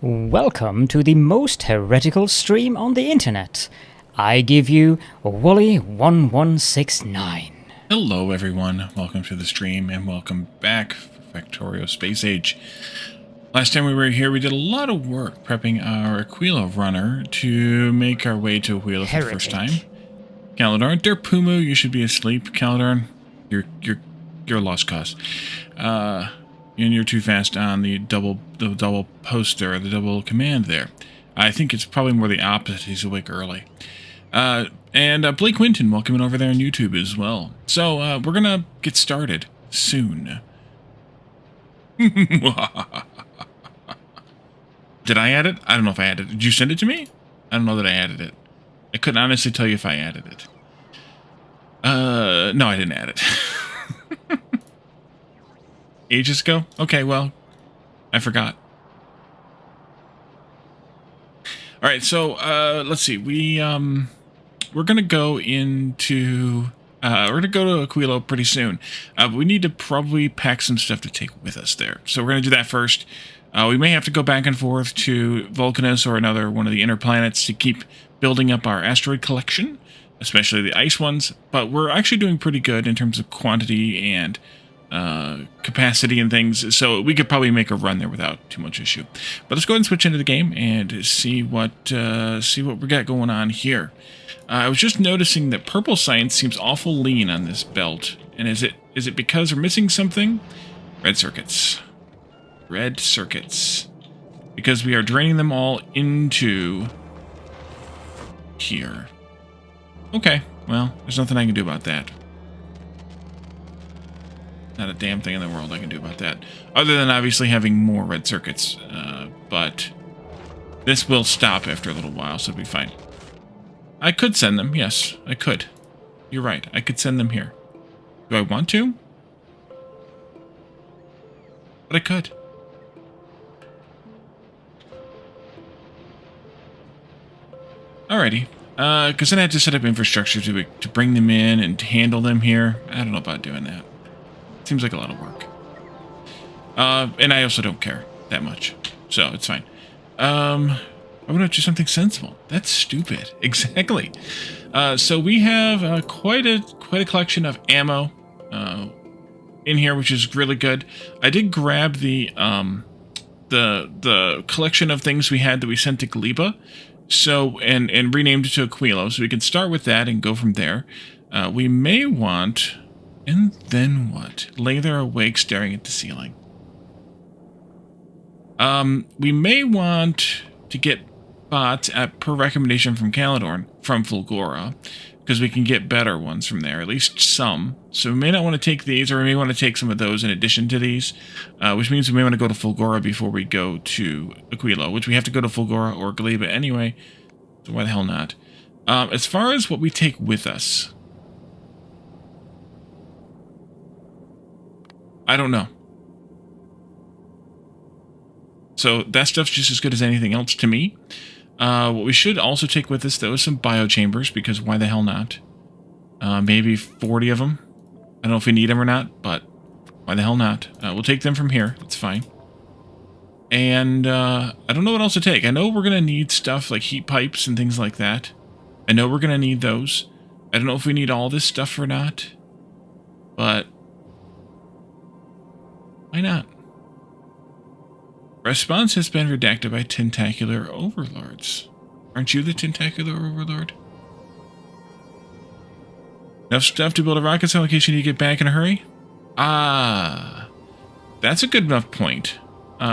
Welcome to the most heretical stream on the internet. I give you Wooly1169. Hello everyone, welcome to the stream and welcome back, Factorio Space Age. Last time we were here, we did a lot of work prepping our Aquilo runner to make our way to Aquilo for the first time. Calidorn, Der Pumu, you should be asleep. Calidorn, you're a lost cause. And you're too fast on the double poster, the double command there. I think it's probably more the opposite. He's awake early. And Blake Winton, welcome in over there on YouTube as well. So we're gonna get started soon. Did I add it? I don't know if I added it. Did you send it to me? I don't know that I added it. I couldn't honestly tell you if I added it. No, I didn't add it. Ages ago? Okay, well, I forgot. Alright, so, let's see. We're gonna go into... we're gonna go to Aquilo pretty soon. But we need to probably pack some stuff to take with us there. So we're gonna do that first. We may have to go back and forth to Vulcanus or another one of the inner planets to keep building up our asteroid collection, especially the ice ones. But we're actually doing pretty good in terms of quantity and capacity and things, so we could probably make a run there without too much issue. But let's go ahead and switch into the game and see what we got going on here. I was just noticing that purple science seems awful lean on this belt, and is it because we're missing something? Red circuits, because we are draining them all into here. Okay, well, there's nothing I can do about that. Not a damn thing in the world I can do about that. Other than obviously having more red circuits. But this will stop after a little while, so it'll be fine. I could send them. Yes, I could. You're right. I could send them here. Do I want to? But I could. Alrighty. Because then I had to set up infrastructure to bring them in and to handle them here. I don't know about doing that. Seems like a lot of work. And I also don't care that much. So, it's fine. I want to do something sensible. That's stupid. Exactly. So we have quite a collection of ammo in here, which is really good. I did grab the collection of things we had that we sent to Gleba. So, and renamed it to Aquilo. So we can start with that and go from there. We may want... And then what? Lay there awake, staring at the ceiling. We may want to get bots per recommendation from Calidorn, from Fulgora, because we can get better ones from there, at least some. So we may not want to take these, or we may want to take some of those in addition to these, which means we may want to go to Fulgora before we go to Aquilo, which we have to go to Fulgora or Gleba anyway, so why the hell not? As far as what we take with us... I don't know. So that stuff's just as good as anything else to me. What we should also take with us, though, is some biochambers, because why the hell not? Maybe 40 of them. I don't know if we need them or not, but why the hell not? We'll take them from here. It's fine. And I don't know what else to take. I know we're going to need stuff like heat pipes and things like that. I know we're going to need those. I don't know if we need all this stuff or not. But... why not? Response has been redacted by tentacular overlords. Aren't you the tentacular overlord? Enough stuff to build a rocket cell in case you need to get back in a hurry? Ah, that's a good enough point.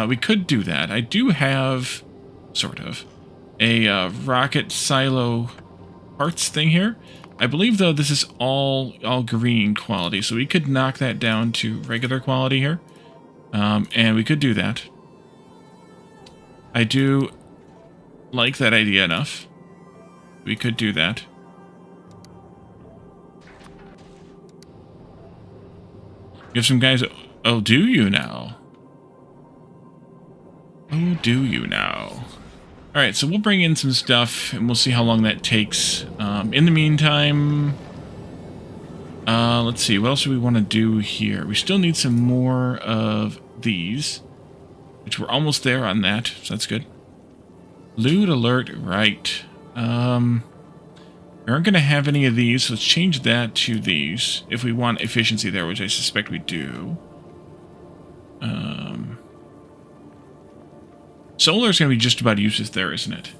We could do that. I do have, sort of, a rocket silo parts thing here. I believe, though, this is all green quality, so we could knock that down to regular quality here. And we could do that. I do like that idea enough. We could do that. You have some guys... oh, do you now? Oh, do you now? Alright, so we'll bring in some stuff, and we'll see how long that takes. In the meantime... let's see, what else do we want to do here? We still need some more of these, which we're almost there on that, so that's good. Loot alert, right. We aren't going to have any of these. So let's change that to these if we want efficiency there, which I suspect we do. Solar is going to be just about useless there, isn't it?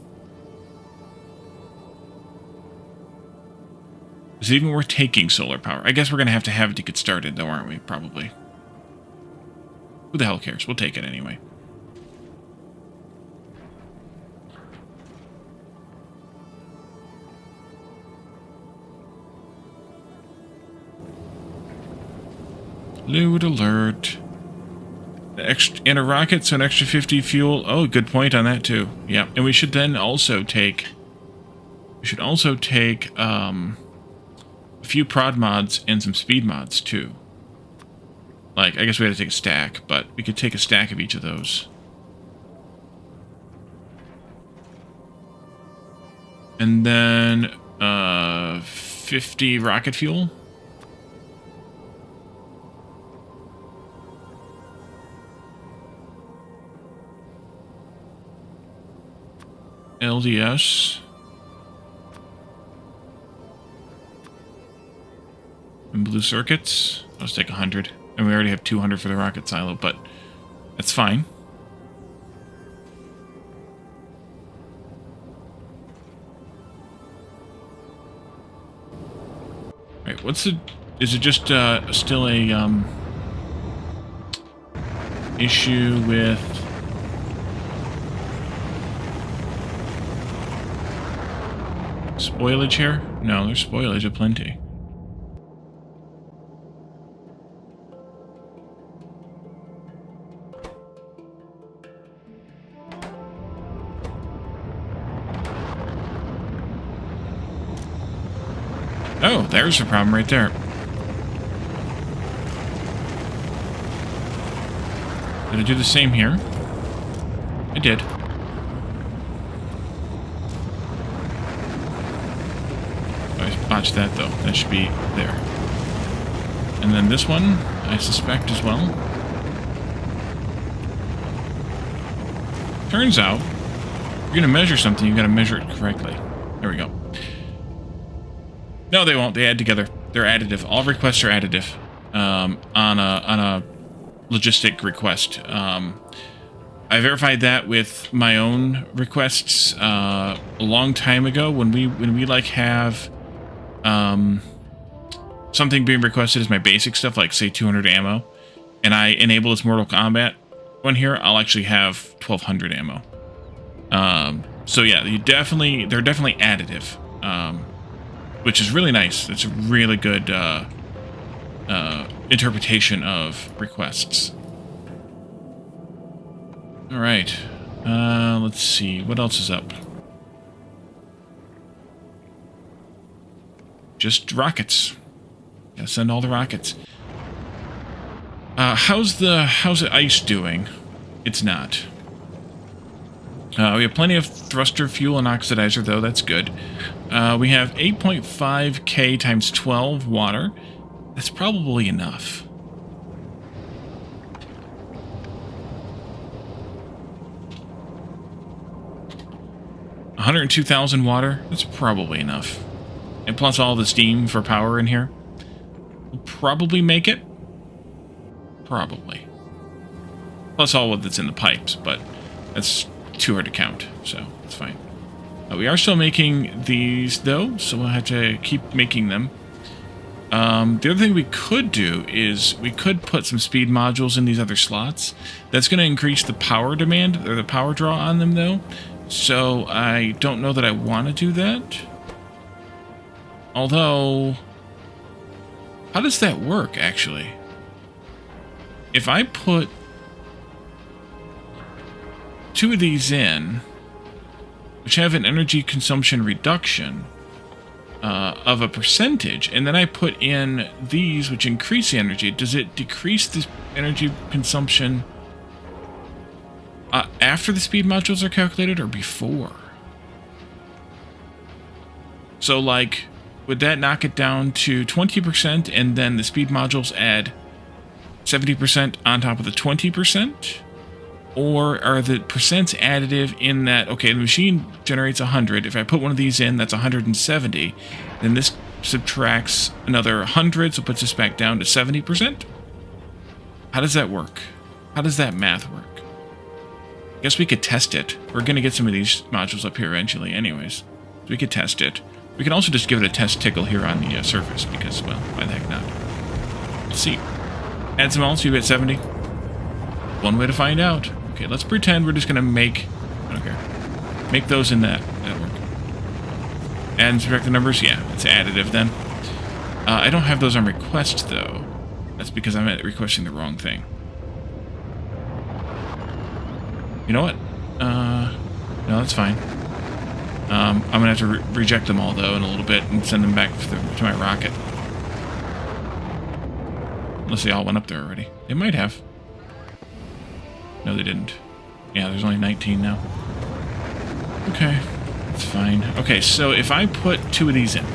Is it even worth taking solar power? I guess we're going to have it to get started, though, aren't we? Probably. Who the hell cares? We'll take it anyway. Loot alert. And a rocket, so an extra 50 fuel. Oh, good point on that too. Yeah, and we should then also take... We should also take a few prod mods and some speed mods too. Like, I guess we had to take a stack, but we could take a stack of each of those. And then 50 rocket fuel. LDS. And blue circuits. Let's take 100. And we already have 200 for the rocket silo, but that's fine. Alright, what's the... Is it just still a issue with... spoilage here? No, there's spoilage aplenty. Oh, there's the problem right there. Did I do the same here? I did. I botched that though. That should be there. And then this one, I suspect as well. Turns out, if you're gonna measure something, you gotta measure it correctly. There we go. No, they won't. They add together. They're additive. All requests are additive on a logistic request. I verified that with my own requests a long time ago when we like have something being requested as my basic stuff, like say 200 ammo, and I enable this Mortal Kombat one here, I'll actually have 1200 ammo. So yeah, they're definitely additive. Which is really nice. It's a really good interpretation of requests. Alright. Let's see. What else is up? Just rockets. Gotta send all the rockets. How's the ice doing? It's not. We have plenty of thruster fuel and oxidizer, though. That's good. We have 8.5k times 12 water. That's probably enough. $102,000 water. That's probably enough. And plus all the steam for power in here. We'll probably make it. Probably. Plus all of that's in the pipes, but that's too hard to count, so it's fine. We are still making these, though, so we'll have to keep making them. The other thing we could do is we could put some speed modules in these other slots. That's going to increase the power demand, or the power draw on them, though. So I don't know that I want to do that. Although, how does that work, actually? If I put 2 of these in, which have an energy consumption reduction of a percentage, and then I put in these, which increase the energy, does it decrease the energy consumption after the speed modules are calculated or before? So, like, would that knock it down to 20%, and then the speed modules add 70% on top of the 20%? Or are the percents additive in that, okay, the machine generates 100. If I put one of these in, that's 170. Then this subtracts another 100, so puts us back down to 70%? How does that work? How does that math work? I guess we could test it. We're going to get some of these modules up here eventually anyways. So we could test it. We can also just give it a test tickle here on the surface because, well, why the heck not? Let's see. Add some else, you hit 70. One way to find out. Okay, let's pretend we're just going to make... I don't care. Make those in that. That'll work. Add and subtract the numbers? Yeah, it's additive then. I don't have those on request, though. That's because I'm requesting the wrong thing. You know what? No, that's fine. I'm going to have to reject them all, though, in a little bit and send them back to my rocket. Unless they all went up there already. They might have. No, they didn't. Yeah, there's only 19 now. Okay, that's fine. Okay, so if I put 2 of these in,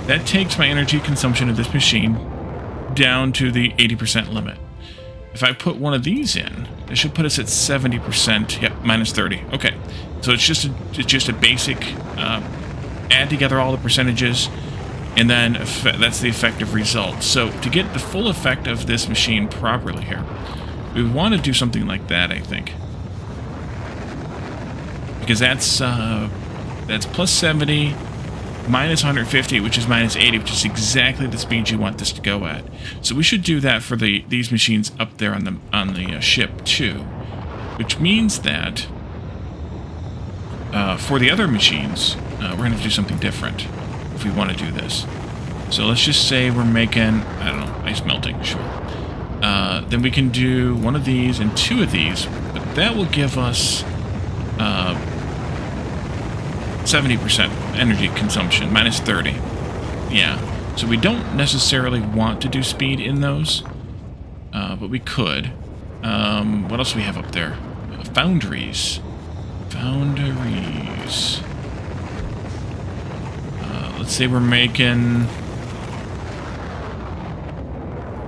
that takes my energy consumption of this machine down to the 80% limit. If I put one of these in, it should put us at 70%. Yep, minus 30. Okay, so it's just a basic add together all the percentages, and then that's the effective result. So to get the full effect of this machine properly here, we want to do something like that, I think, because that's plus 70. Minus 150, which is minus 80, which is exactly the speed you want this to go at. So we should do that for these machines up there on the ship too, which means that for the other machines, we're going to do something different if we want to do this. So let's just say we're making, I don't know, ice melting, sure. Then we can do one of these and 2 of these, but that will give us 70% energy consumption, minus 30. Yeah, so we don't necessarily want to do speed in those, but we could. What else do we have up there? Foundries. Foundries. Let's say we're making...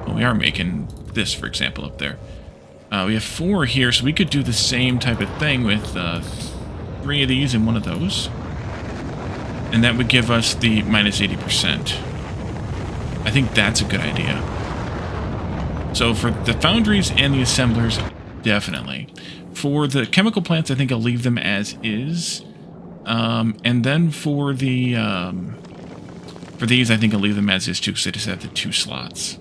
Well, we are making this, for example, up there. We have 4 here, so we could do the same type of thing with 3 of these and 1 of those. And that would give us the minus 80%. I think that's a good idea. So for the foundries and the assemblers, definitely. For the chemical plants, I think I'll leave them as is. And then for the for these, I think I'll leave them as is too, because they just have the 2 slots.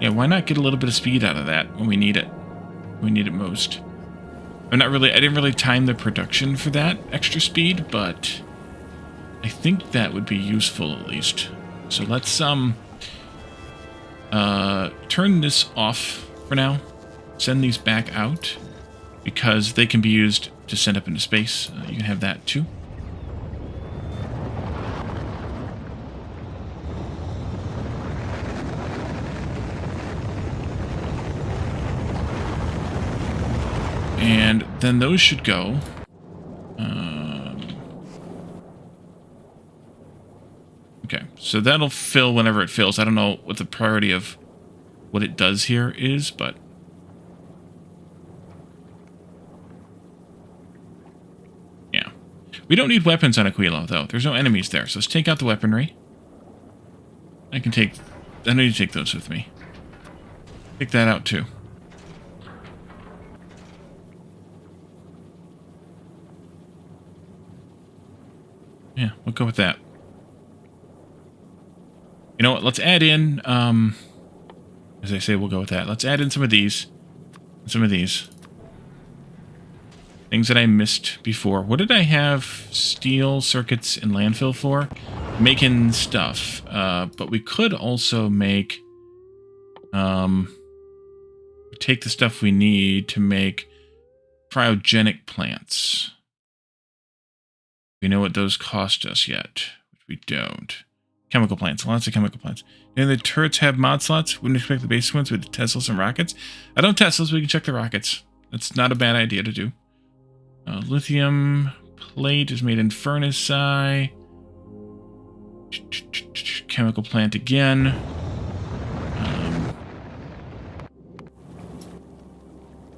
Yeah, why not get a little bit of speed out of that when we need it? We need it most. I didn't really time the production for that extra speed, but I think that would be useful at least. So let's turn this off for now. Send these back out because they can be used to send up into space. You can have that too. And then those should go. Okay, so that'll fill whenever it fills. I don't know what the priority of what it does here is, but... yeah. We don't need weapons on Aquilo, though. There's no enemies there, so let's take out the weaponry. I need to take those with me. Take that out, too. Yeah, we'll go with that. You know what? Let's add in, as I say, we'll go with that. Let's add in some of these. And some of these. Things that I missed before. What did I have steel circuits and landfill for? Making stuff. But we could also make... take the stuff we need to make cryogenic plants. We know what those cost us yet, which we don't. Chemical plants, lots of chemical plants. And the turrets have mod slots. Wouldn't expect the basic ones with Teslas and rockets. I don't Teslas, we can check the rockets. That's not a bad idea to do. Lithium, plate is made in furnace eye. Chemical plant again.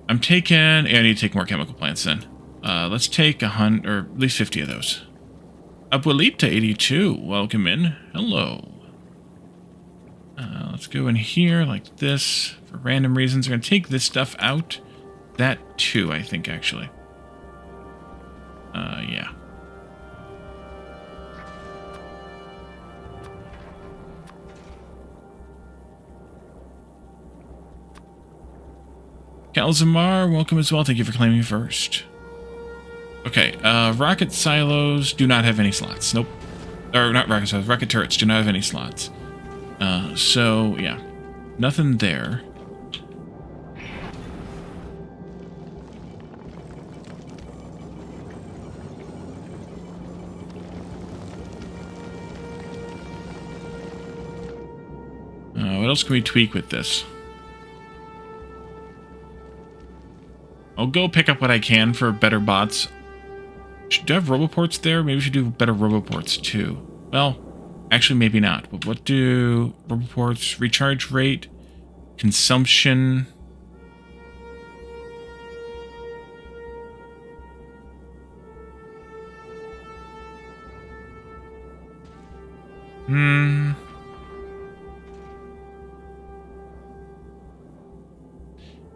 I'm taking... Yeah, I need to take more chemical plants then. Let's take 100, or at least 50 of those. Abuelita 82, welcome in. Hello. Let's go in here like this. For random reasons, we're going to take this stuff out. That too, I think, actually. Yeah. Calzamar, welcome as well. Thank you for claiming first. Okay, rocket silos do not have any slots. Nope. Or not rocket silos, rocket turrets do not have any slots. So, yeah. Nothing there. What else can we tweak with this? I'll go pick up what I can for better bots. Do I have roboports there? Maybe we should do better roboports too. Well, actually maybe not. But what do roboports? Recharge rate, consumption.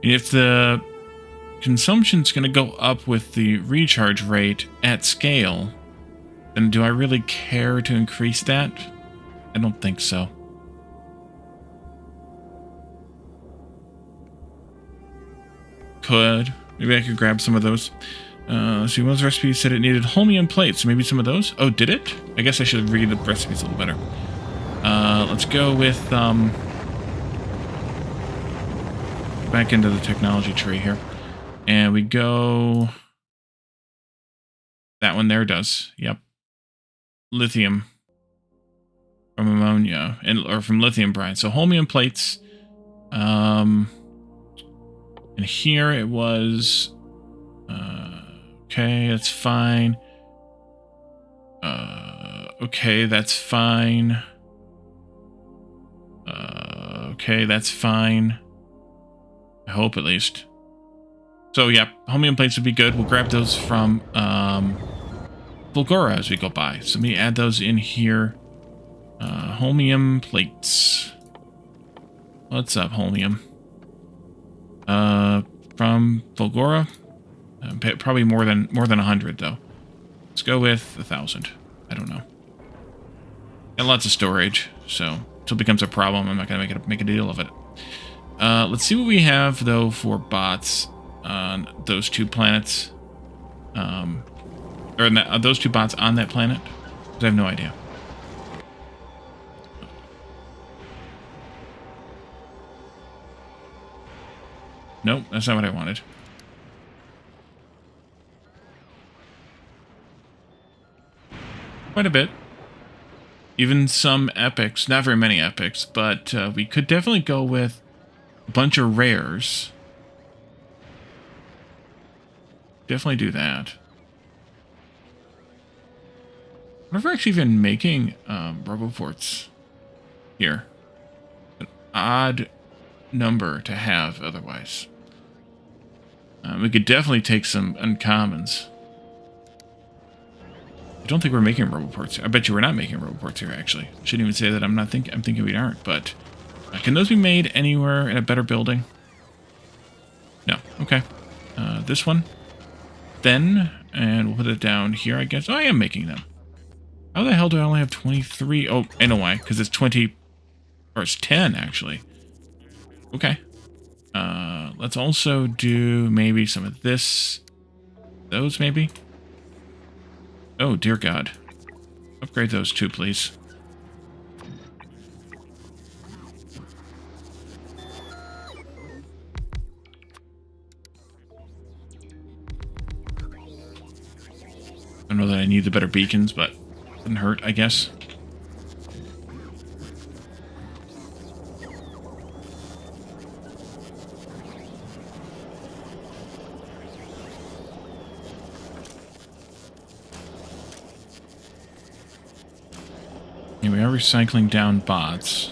If the consumption's going to go up with the recharge rate at scale, then do I really care to increase that? I don't think so. Could. Maybe I could grab some of those. Let's see, one recipe said it needed holmium plates, so maybe some of those? Oh, did it? I guess I should read the recipes a little better. Let's go with, back into the technology tree here. And we go... That one there does. Yep. Lithium. From ammonia. Or from lithium brine. So holmium plates. And here it was... okay, that's fine. Okay, that's fine. Okay, that's fine. I hope, at least. So, yeah, holmium plates would be good. We'll grab those from Bulgora as we go by. So, let me add those in here. Holmium plates. What's up, holmium? From Bulgora? Probably more than 100, though. Let's go with 1,000. I don't know. And lots of storage, so until it becomes a problem, I'm not going to make a deal of it. Let's see what we have, though, for bots on those two planets. Or those two bots on that planet. Because I have no idea. Nope, that's not what I wanted. Quite a bit. Even some epics. Not very many epics, but we could definitely go with a bunch of rares. Definitely do that. I wonder if we're actually even making roboports here. An odd number to have otherwise. We could definitely take some uncommons. I don't think we're making roboports. I bet you we're not making roboports here, actually. Shouldn't even say that. I'm thinking we aren't, but can those be made anywhere in a better building? No. Okay. This one. Then, and we'll put it down here, I guess. Oh, I am making them. How the hell do I only have 23? Oh, I know why. Because it's 20, or it's 10, actually. Okay. Let's also do maybe some of this. Those, maybe? Oh, dear God. Upgrade those two, please. I don't know that I need the better beacons, but it doesn't hurt, I guess. Yeah, we are recycling down bots.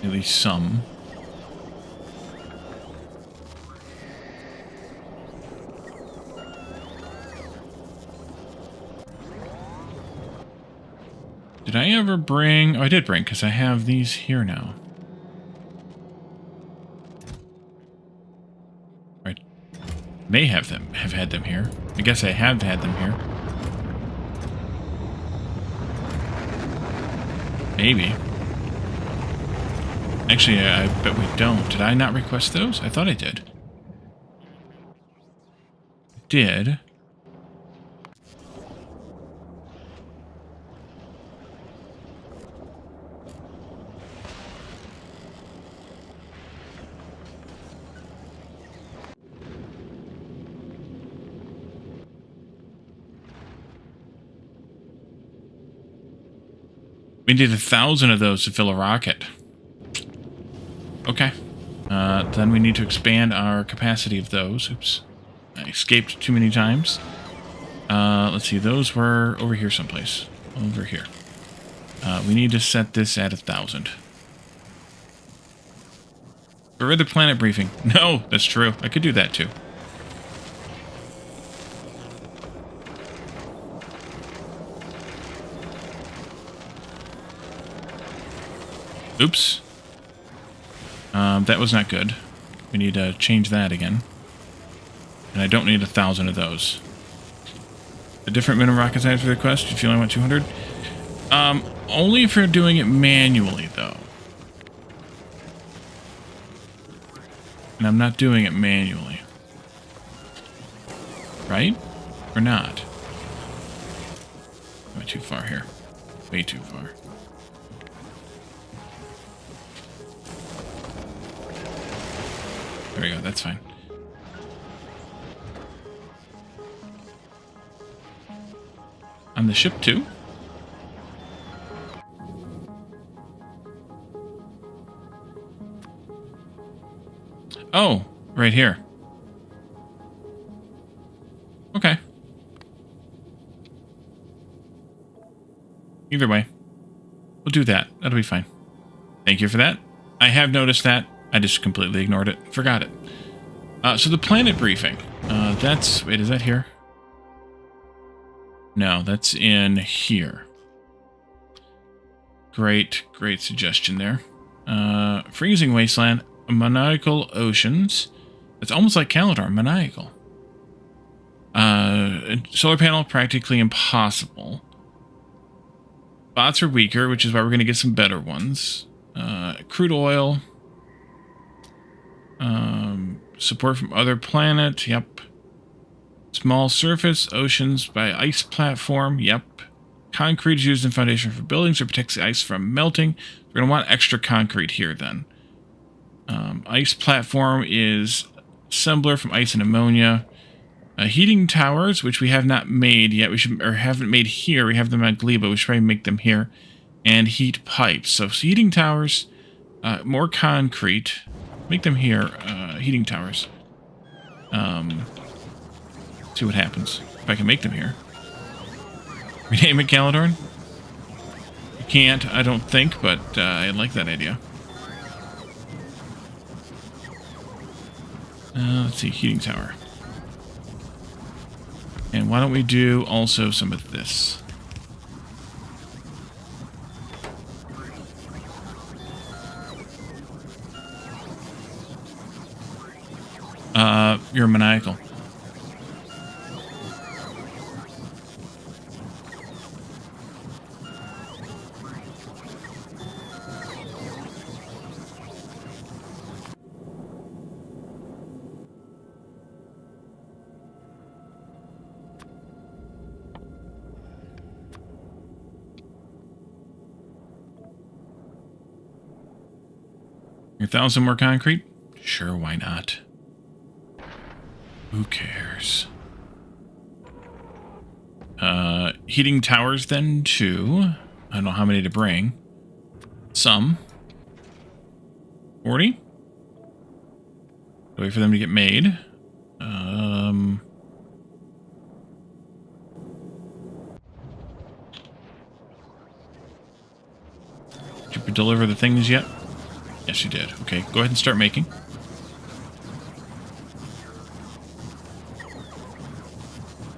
At least some. Did I ever bring... Oh, I did bring, because I have these here now. I may have had them here. I guess I have had them here. Maybe. Actually, I bet we don't. Did I not request those? I thought I did. I did. We need 1,000 of those to fill a rocket. Okay. Then we need to expand our capacity of those. Oops. I escaped too many times. Let's see. Those were over here someplace. Over here. We need to set this at 1,000. Or the planet briefing. No, that's true. I could do that too. Oops. That was not good. We need to change that again. And I don't need 1,000 of those. A different minimum rocket size for the quest, if you only want 200. Only if you're doing it manually, though. And I'm not doing it manually. Right? Or not? I went too far here. Way too far. There we go, that's fine. On the ship too? Oh, right here. Okay. Either way, we'll do that. That'll be fine. Thank you for that. I have noticed that. I just completely ignored it. Forgot it. So the planet briefing. That's... Wait, is that here? No, that's in here. Great suggestion there. Freezing wasteland. Maniacal oceans. It's almost like Calendar. Maniacal. Solar panel, practically impossible. Bots are weaker, which is why we're going to get some better ones. Crude oil. Support from other planet, yep. Small surface, oceans by ice platform, yep. Concrete is used in foundation for buildings or protects the ice from melting. We're going to want extra concrete here then. Ice platform is assembler from ice and ammonia. Heating towers, which we have not made yet, we should, or haven't made here. We have them at Gleba, we should probably make them here. And heat pipes. So heating towers, more concrete. Make them here, heating towers. See what happens. If I can make them here. Rename it Caledorn? You can't, I don't think, but I like that idea. Let's see, heating tower. And why don't we do also some of this? You're maniacal. Your 1,000 more concrete? Sure, why not? Who cares? Heating towers then, too. I don't know how many to bring. Some. 40? Wait for them to get made. We deliver the things yet? Yes, you did. Okay, go ahead and start making.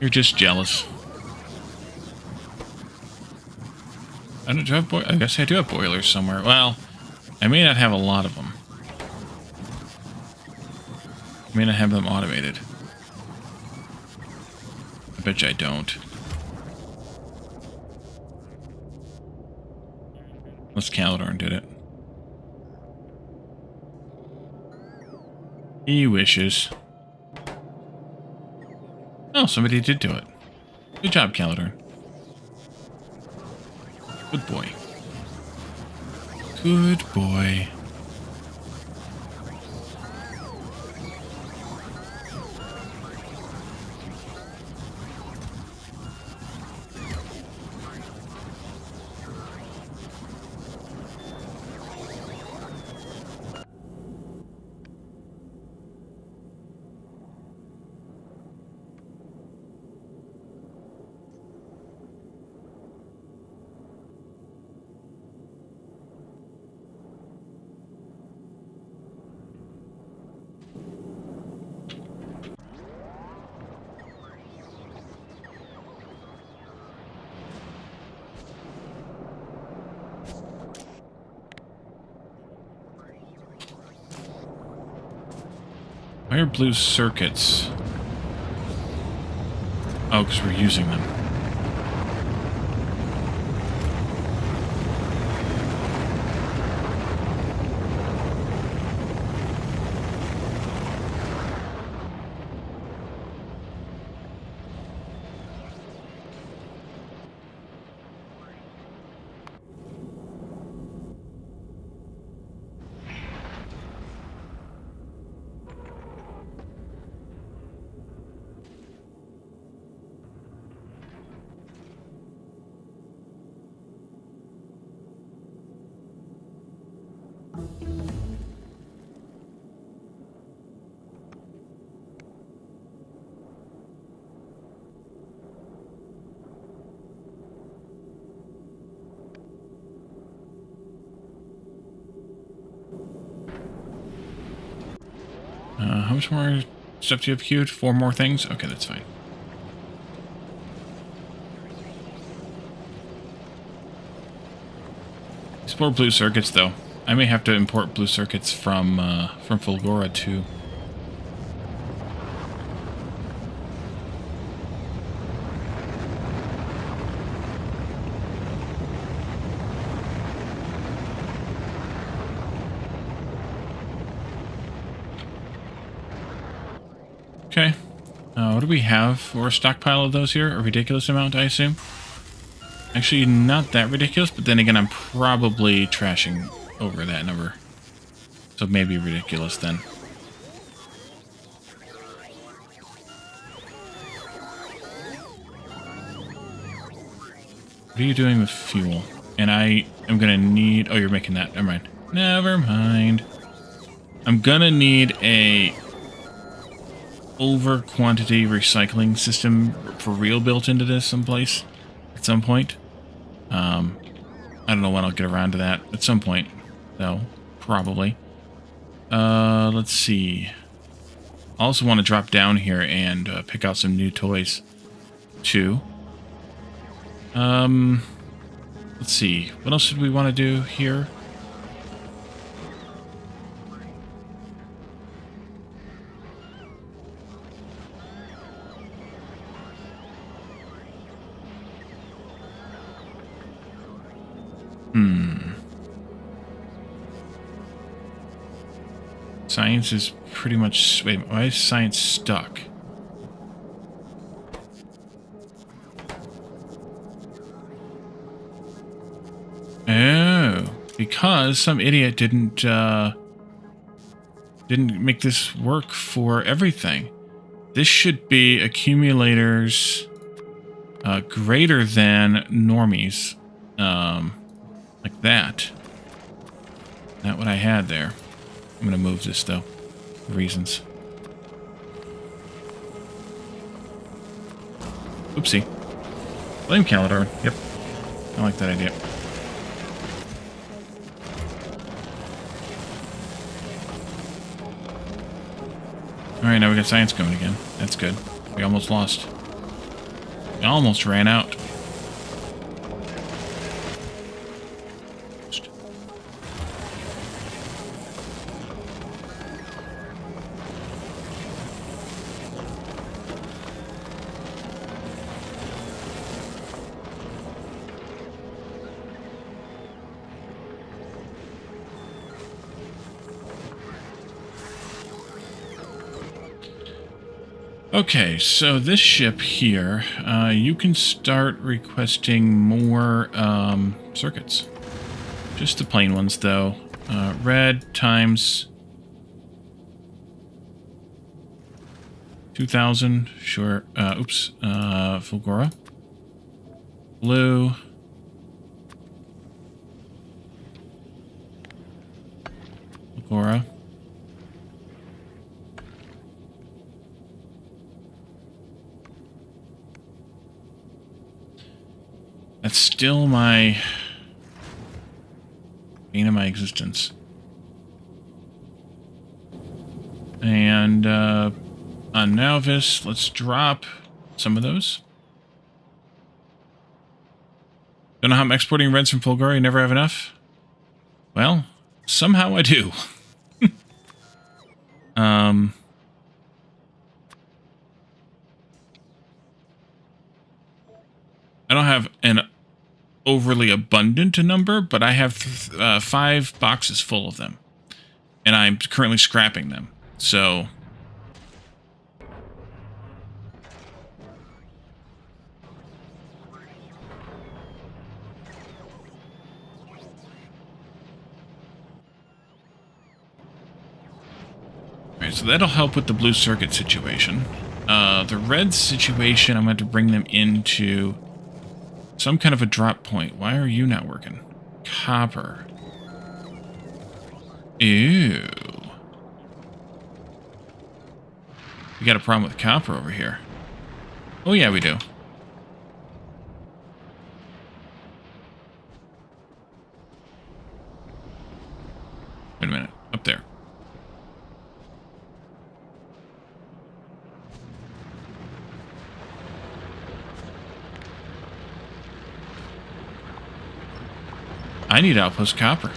You're just jealous. I don't do I have I guess I do have boilers somewhere. Well, I may not have a lot of them. I may not have them automated. I bet you I don't. Unless Calidorn did it. He wishes. Oh, somebody did do it. Good job, Calidorn. Good boy. Good boy. Why are blue circuits? Oh, because we're using them. How much more stuff do you have queued? 4 more things? Okay, that's fine. Explore blue circuits, though. I may have to import blue circuits from Fulgora, too. Okay. What do we have for a stockpile of those here? A ridiculous amount, I assume? Actually, not that ridiculous, but then again, I'm probably trashing over that number. So maybe ridiculous then. What are you doing with fuel? And I am going to need... Oh, you're making that. Never mind. Never mind. I'm going to need a... over quantity recycling system for real built into this someplace at some point. I don't know when I'll get around to that at some point, though, probably. Let's see. I also want to drop down here and pick out some new toys too. Let's see. What else did we want to do here? Science is pretty much... Wait, why is science stuck? Oh, because some idiot didn't make this work for everything. This should be accumulators greater than normies. Like that. Not what I had there. I'm going to move this, though, for reasons. Oopsie. Blame Calidorn. Yep. I like that idea. Alright, now we got science going again. That's good. We almost lost. We almost ran out. Okay, so this ship here, you can start requesting more circuits. Just the plain ones, though. Red times 2,000, sure. Oops, Fulgora. Blue. Fulgora. That's still my bane of my existence. And on Nauvis, let's drop some of those. Don't know how I'm exporting reds from Fulgora. You never have enough? Well, somehow I do. I don't have an overly abundant number, but I have 5 boxes full of them. And I'm currently scrapping them. So alright, so that'll help with the blue circuit situation. The red situation, I'm going to bring them into some kind of a drop point. Why are you not working? Copper. Ew. We got a problem with copper over here. Oh yeah, we do. Wait a minute. Up there. I need outpost copper.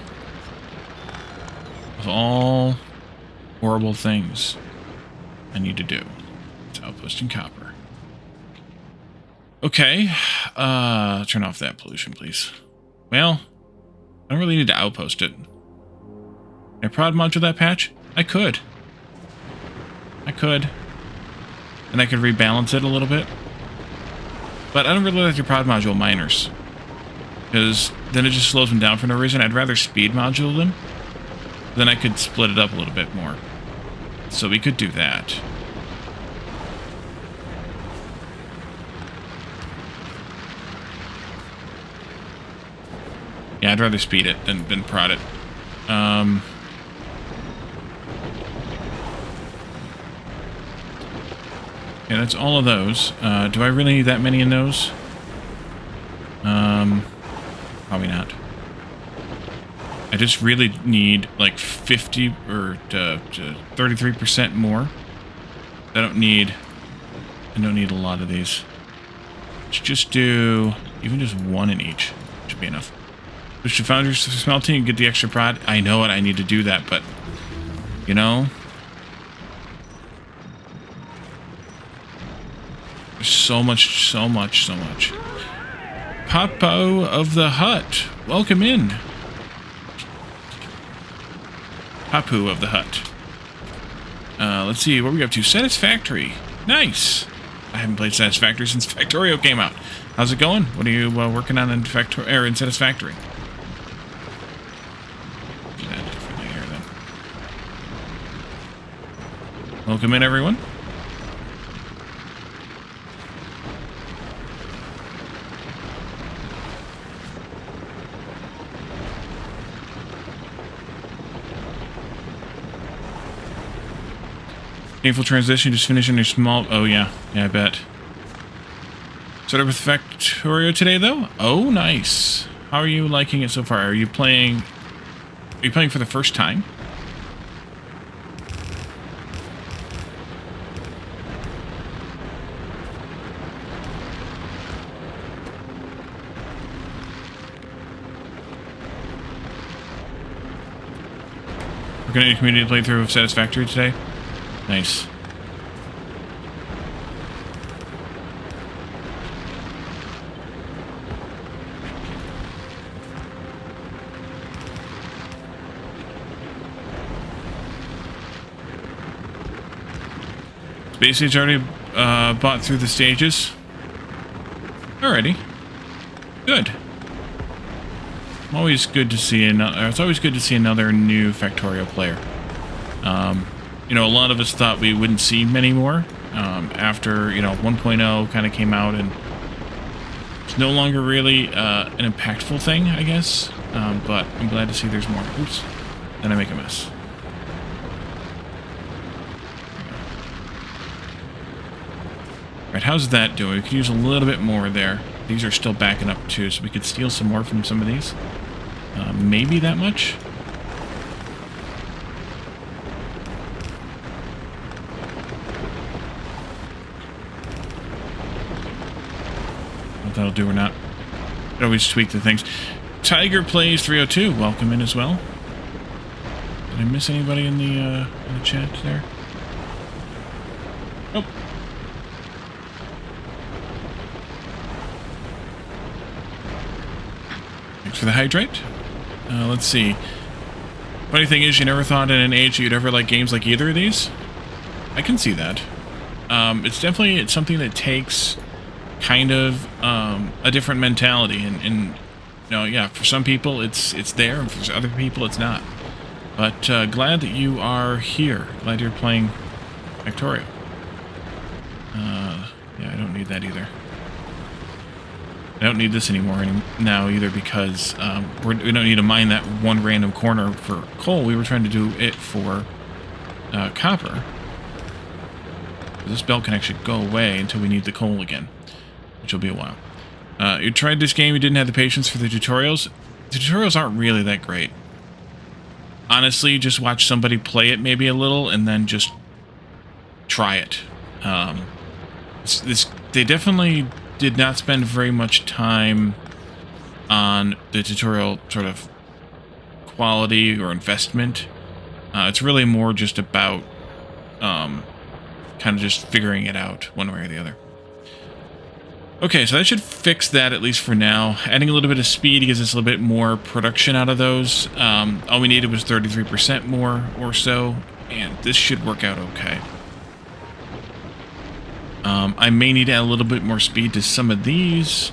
Of all horrible things I need to do, it's outposting copper. Okay. Turn off that pollution, please. Well, I don't really need to outpost it. Can I prod module that patch? I could. And I could rebalance it a little bit. But I don't really like your prod module miners. Because then it just slows them down for no reason. I'd rather speed module them. Then I could split it up a little bit more. So we could do that. Yeah, I'd rather speed it than prod it. Yeah, that's all of those. Do I really need that many in those? Probably not. I just really need like 50 or 33% more. I don't need a lot of these. Let's just do even just one in each. Should be enough. Push the founders smelting and get the extra prod. I know it. I need to do that, but you know, there's so much. Papo of the Hut, welcome in. Papu of the Hut. Let's see, what are we up to? Satisfactory. Nice. I haven't played Satisfactory since Factorio came out. How's it going? What are you working on in Satisfactory? Do that differently here then. Welcome in, everyone. Painful transition, just finishing your small... Oh, yeah. Yeah, I bet. Started with Factorio today, though? Oh, nice. How are you liking it so far? Are you playing for the first time? We're going to do a community playthrough of Satisfactory today. Nice. Basically, it's already bought through the stages. Alrighty. Good. Always good to see another. It's always good to see another new Factorio player. You know, a lot of us thought we wouldn't see many more after 1.0 kind of came out, and it's no longer really an impactful thing, I guess. But I'm glad to see there's more. Oops. Then I make a mess. Right, how's that doing? We could use a little bit more there. These are still backing up too, so we could steal some more from some of these. Maybe that much? What that'll do or not. Could always tweak the things. Tiger Plays 302, welcome in as well. Did I miss anybody in the chat there? Nope. For the hydrate. Let's see. Funny thing is, you never thought in an age you'd ever like games like either of these. I can see that. It's something that takes kind of a different mentality, and yeah, for some people it's there, and for other people it's not. But glad that you are here. Glad you're playing Factorio. Yeah, I don't need that either. I don't need this anymore now either, because we don't need to mine that one random corner for coal. We were trying to do it for copper. This belt can actually go away until we need the coal again, which will be a while. You tried this game, you didn't have the patience for the tutorials. The tutorials aren't really that great. Honestly, just watch somebody play it maybe a little and then just try it. They definitely did not spend very much time on the tutorial sort of quality or investment. It's really more just about kind of just figuring it out one way or the other. Okay, so that should fix that at least for now. Adding a little bit of speed gives us a little bit more production out of those. All we needed was 33% more or so, and this should work out okay. I may need to add a little bit more speed to some of these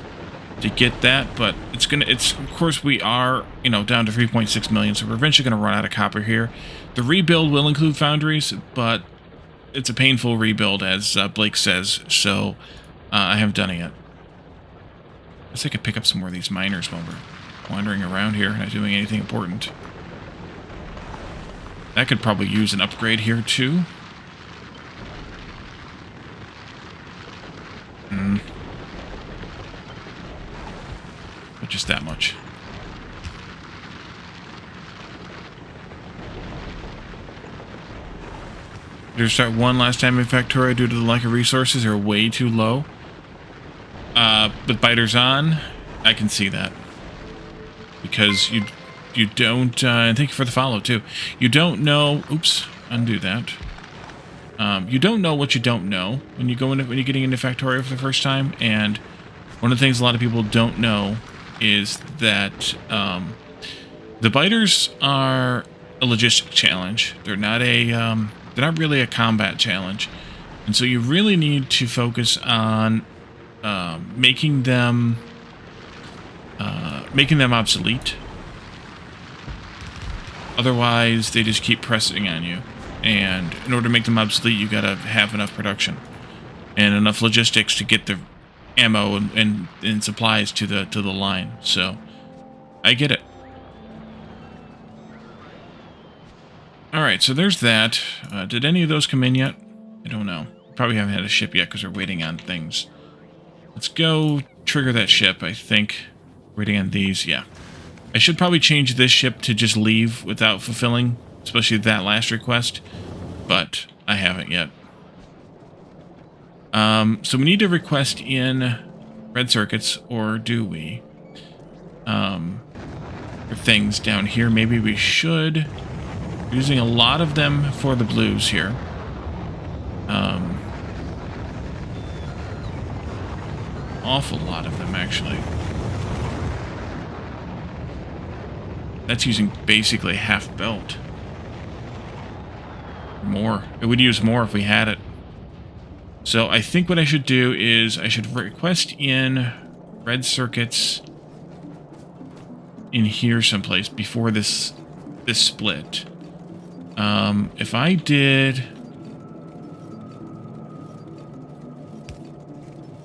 to get that, but of course we are, down to 3.6 million, so we're eventually going to run out of copper here. The rebuild will include foundries, but it's a painful rebuild, as Blake says, so I haven't done it yet. I guess I could pick up some more of these miners while we're wandering around here, not doing anything important. That could probably use an upgrade here, too. But just that much. Did you start one last time in Factorio due to the lack of resources are way too low? But biters on, I can see that. Because you don't, and thank you for the follow too. You don't know, oops, undo that. You don't know what you don't know when you're getting into Factorio for the first time, and one of the things a lot of people don't know is that the biters are a logistic challenge. They're not really a combat challenge, and so you really need to focus on making them obsolete. Otherwise, they just keep pressing on you. And in order to make them obsolete, you gotta have enough production and enough logistics to get the ammo and supplies to the line. So I get it. All right, so there's that. Did any of those come in yet? I don't know. Probably haven't had a ship yet because we're waiting on things. Let's go trigger that ship. I think waiting on these. Yeah, I should probably change this ship to just leave without fulfilling, especially that last request, but I haven't yet. So we need to request in red circuits, or do we? For things down here, maybe we should. Using a lot of them for the blues here. Awful lot of them, actually. That's using basically half belt. More. It would use more if we had it. So I think what I should do is I should request in red circuits in here someplace before this split. If I did...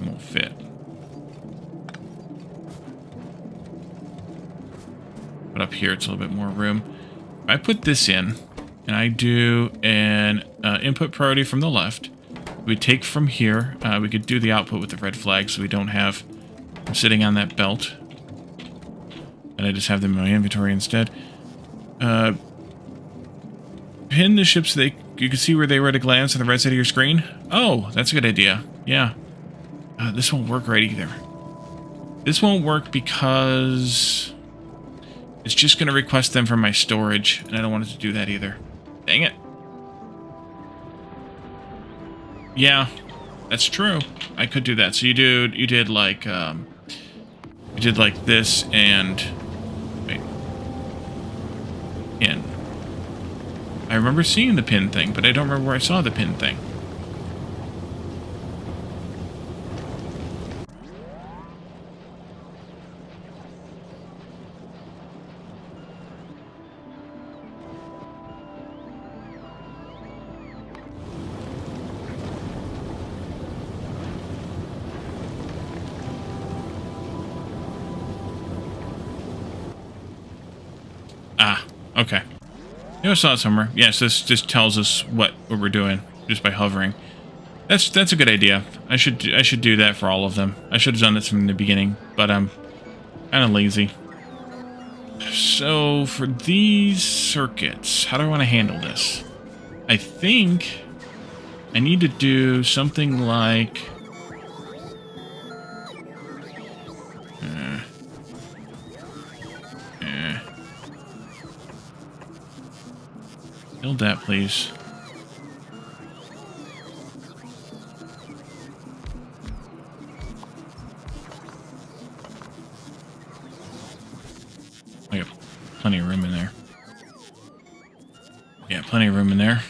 It won't fit. But up here it's a little bit more room. If I put this in, and I do an input priority from the left, we take from here, we could do the output with the red flag so we don't have them sitting on that belt. And I just have them in my inventory instead. Pin the ships so you can see where they were at a glance on the right side of your screen. Oh, that's a good idea. Yeah. This won't work right either. This won't work because it's just going to request them from my storage, and I don't want it to do that either. Dang it. Yeah, that's true. I could do that. So you did like this and wait. Pin. I remember seeing the pin thing, but I don't remember where I saw the pin thing. Ah, okay. I saw it somewhere. Yes, this just tells us what we're doing just by hovering. That's a good idea. I should do that for all of them. I should have done this from the beginning, but I'm kind of lazy. So for these circuits, how do I want to handle this? I think I need to do something like build that, please. I got plenty of room in there. Yeah, plenty of room in there.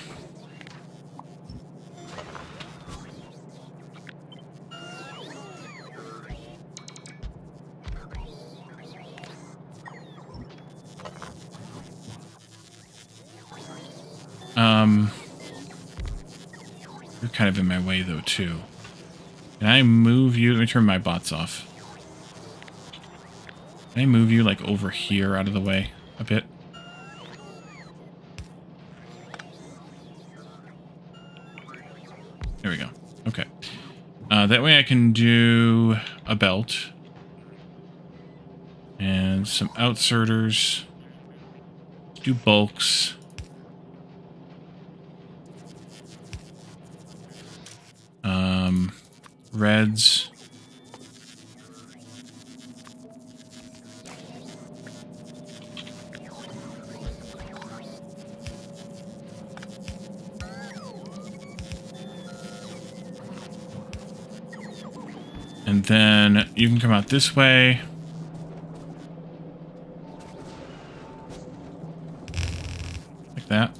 You're kind of in my way, though, too. Can I move you? Let me turn my bots off. Can I move you, like, over here out of the way a bit? There we go. Okay. That way I can do a belt. And some outserters. Do bulks. Reds. And then you can come out this way. Like that.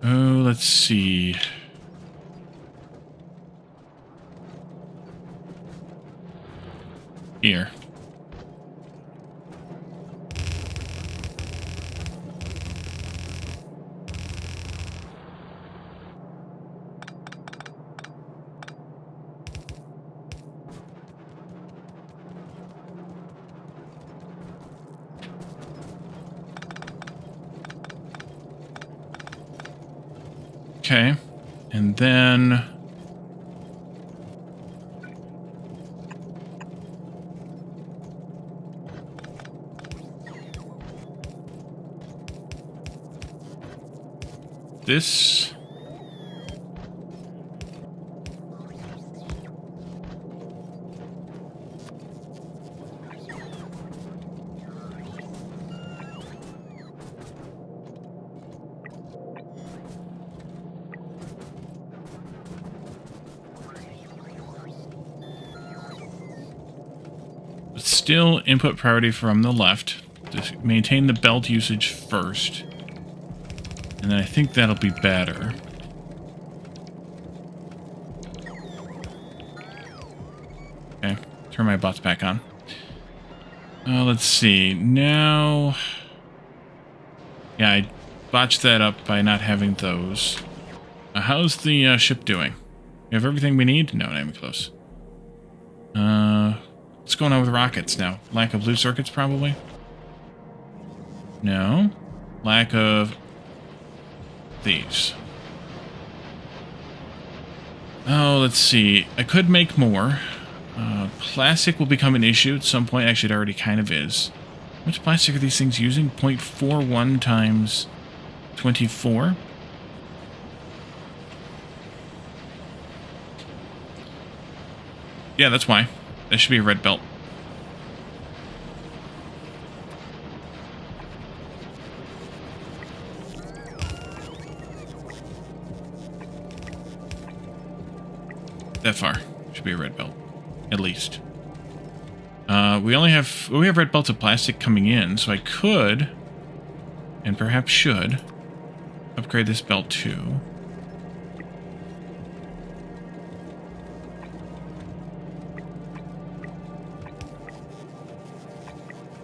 Oh, let's see. Here. Okay, and then this. But still input priority from the left. Just maintain the belt usage first. And then I think that'll be better. Okay, turn my bots back on. Let's see. Now... Yeah, I botched that up by not having those. How's the ship doing? We have everything we need? No, not even close. What's going on with rockets now? Lack of blue circuits, probably? No. Lack of these. Oh, let's see. I could make more. Plastic will become an issue at some point. Actually, it already kind of is. How much plastic are these things using? 0.41 times 24. Yeah, that's why. That should be a red belt. That far. Should be a red belt. At least. We have red belts of plastic coming in, so I could, and perhaps should, upgrade this belt too.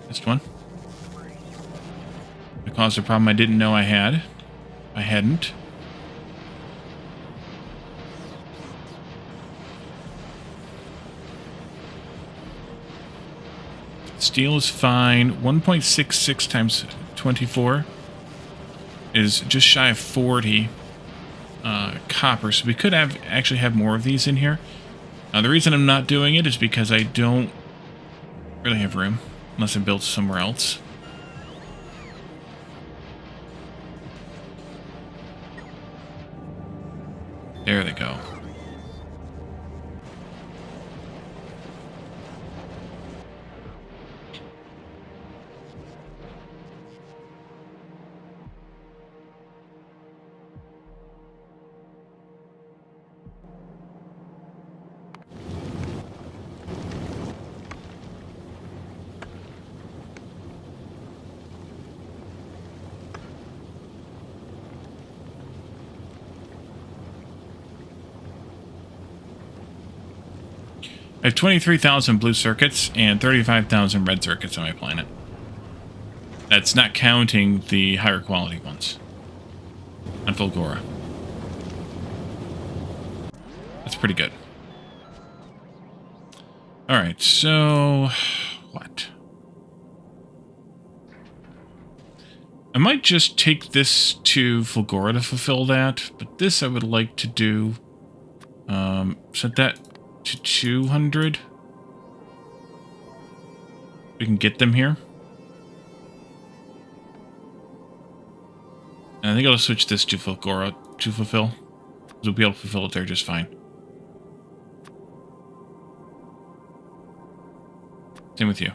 This one. It caused a problem I didn't know I had. I hadn't. Steel is fine. 1.66 times 24 is just shy of 40 copper, so we could actually have more of these in here. The reason I'm not doing it is because I don't really have room, unless I build somewhere else. There they go. I have 23,000 blue circuits and 35,000 red circuits on my planet. That's not counting the higher quality ones on Fulgora. That's pretty good. Alright, so... what? I might just take this to Fulgora to fulfill that, but this I would like to do... set that to 200. We can get them here. And I think I'll switch this to Fulgora to fulfill. We'll be able to fulfill it there just fine. Same with you.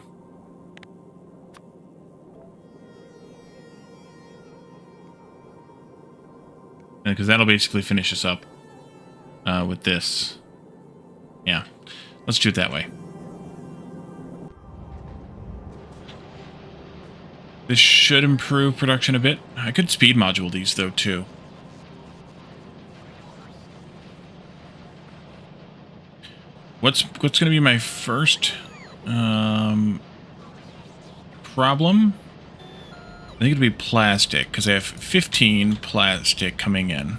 Because that'll basically finish us up with this. Yeah, let's do it that way. This should improve production a bit. I could speed module these, though, too. What's going to be my first problem? I think it'll be plastic, because I have 15 plastic coming in.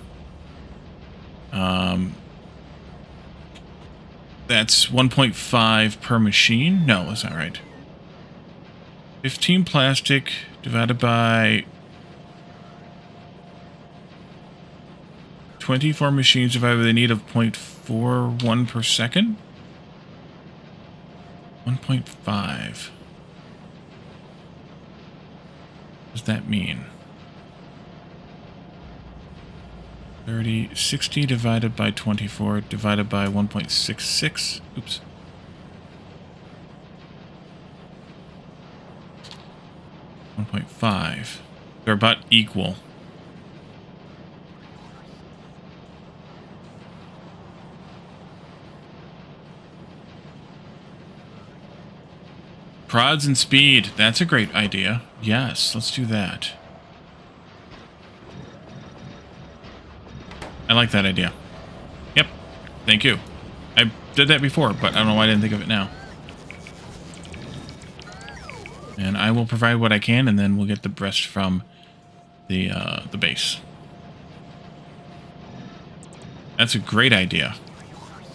That's 1.5 per machine? No, that's not right. 15 plastic divided by 24 machines divided by the need of 0.41 per second? 1.5. What does that mean? 30, 60 divided by 24 divided by 1.66. Oops. 1.5. They're about equal. Prods and speed. That's a great idea. Yes, let's do that. I like that idea. Yep. Thank you. I did that before, but I don't know why I didn't think of it now. And I will provide what I can, and then we'll get the rest from the base. That's a great idea.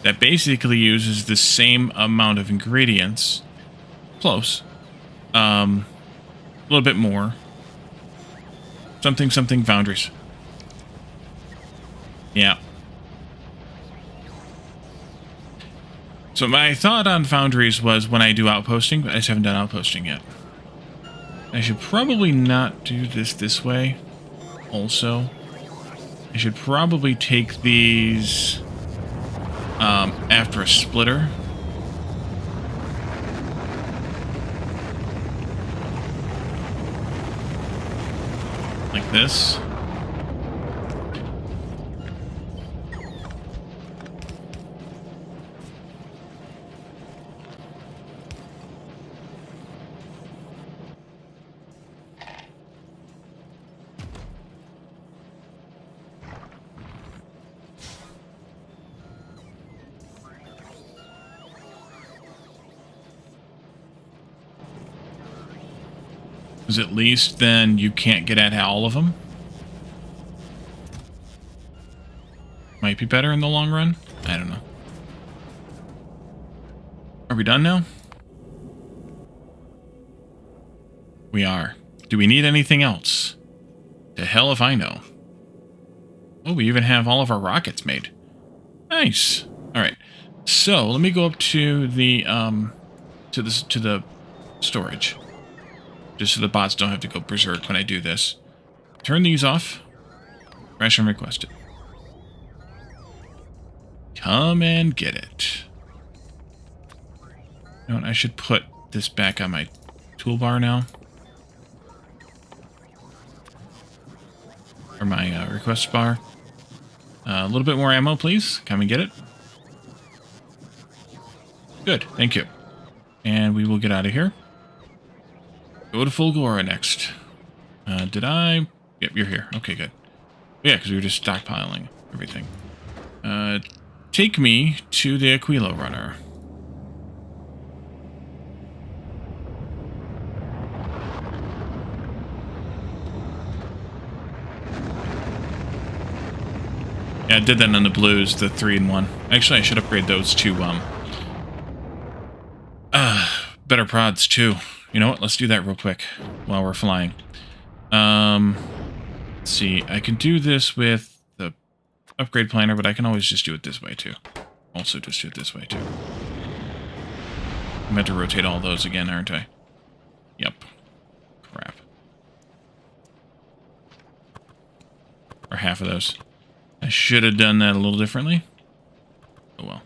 That basically uses the same amount of ingredients. Close. A little bit more. Something foundries. Yeah. So my thought on foundries was when I do outposting, but I just haven't done outposting yet. I should probably not do this way. Also, I should probably take these after a splitter. Like this. Because at least then you can't get at all of them. Might be better in the long run. I don't know. Are we done now? We are. Do we need anything else? To hell if I know. Oh, we even have all of our rockets made. Nice. All right. So let me go up to the to the storage, just so the bots don't have to go berserk when I do this. Turn these off. Ration requested. Come and get it. You know what? I should put this back on my toolbar now. Or my request bar. A little bit more ammo, please. Come and get it. Good, thank you. And we will get out of here. Go to Fulgora next. Did I? Yep, you're here. Okay, good. Yeah, because we were just stockpiling everything. Take me to the Aquilo runner. Yeah, I did that on the blues, the 3-in-1. Actually, I should upgrade those to better prods too. You know what? Let's do that real quick while we're flying. Let's see. I can do this with the upgrade planner, but I can always just do it this way too. Also, just do it this way too. I'm meant to rotate all those again, aren't I? Yep. Crap. Or half of those. I should have done that a little differently. Oh well.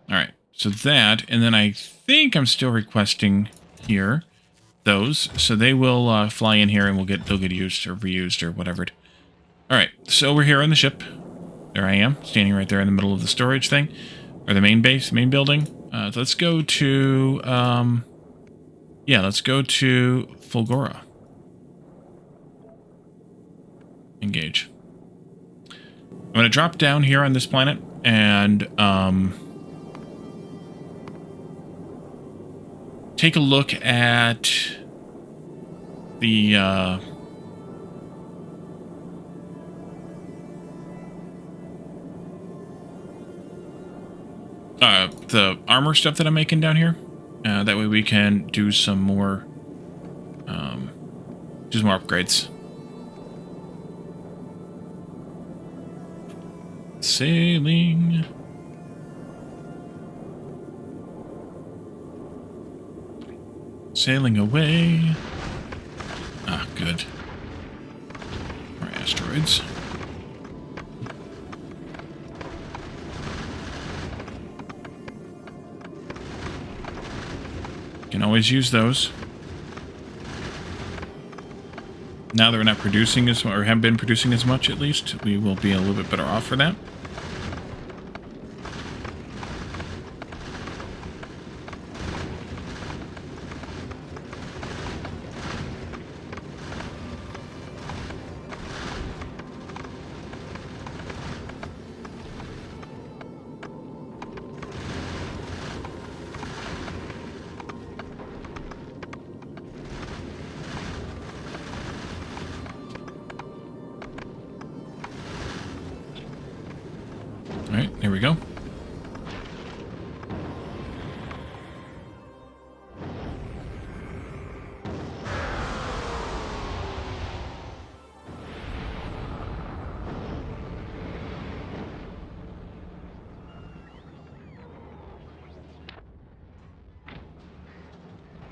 Alright, so that, and then I think I'm still requesting here those, so they will fly in here and they'll get used or reused or whatever. Alright, so we're here on the ship. There I am, standing right there in the middle of the storage thing, or the main base, main building. Let's go to, yeah, let's go to Fulgora. Engage. I'm going to drop down here on this planet and, take a look at the armor stuff that I'm making down here. That way we can do some more upgrades. Sailing. Sailing away. Ah, good. More asteroids. Can always use those. Now that we're not producing as, or have been producing as much, at least, we will be a little bit better off for that. Alright, here we go.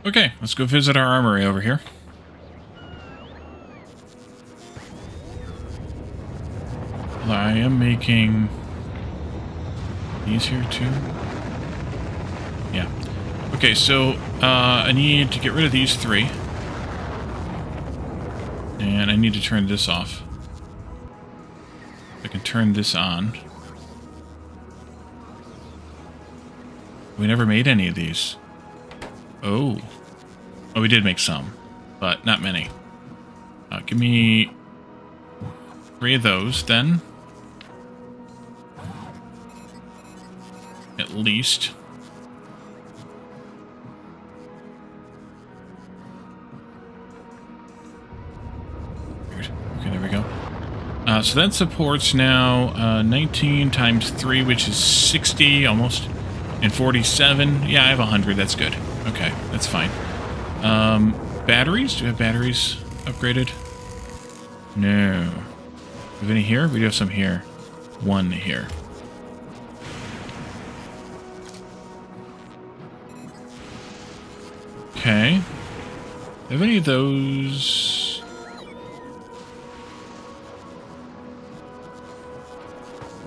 Okay, let's go visit our armory over here. Although I am making these here too. Yeah. Okay, so I need to get rid of these 3. And I need to turn this off. I can turn this on. We never made any of these. Oh. Oh, we did make some, but not many. Give me 3 of those, then. At least. Weird. Okay, there we go. So that supports now 19 times 3, which is 60, almost. And 47. Yeah, I have 100. That's good. Okay, that's fine. Batteries? Do we have batteries upgraded? No. Do we have any here? We do have some here. 1 here. Okay. Do we have any of those?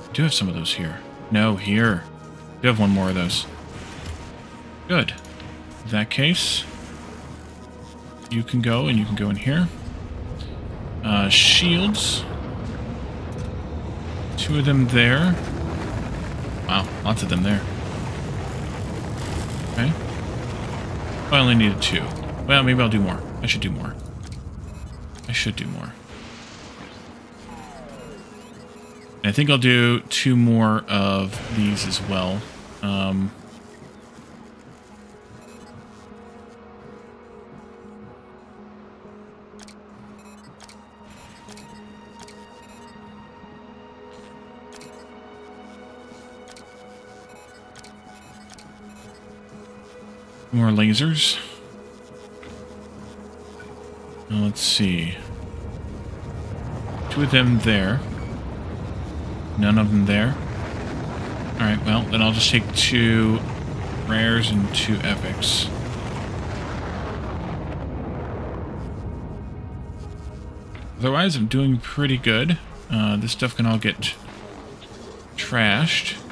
I do have some of those here. No, here. I do have 1 more of those. Good. In that case, you can go, and you can go in here. Shields. 2 of them there. Wow, lots of them there. Okay. I only needed 2. Well, maybe I'll do more. I should do more. I should do more. And I think I'll do 2 more of these as well. More lasers. Now let's see. 2 of them there. None of them there. Alright, well, then I'll just take 2 rares and 2 epics. Otherwise, I'm doing pretty good. This stuff can all get trashed.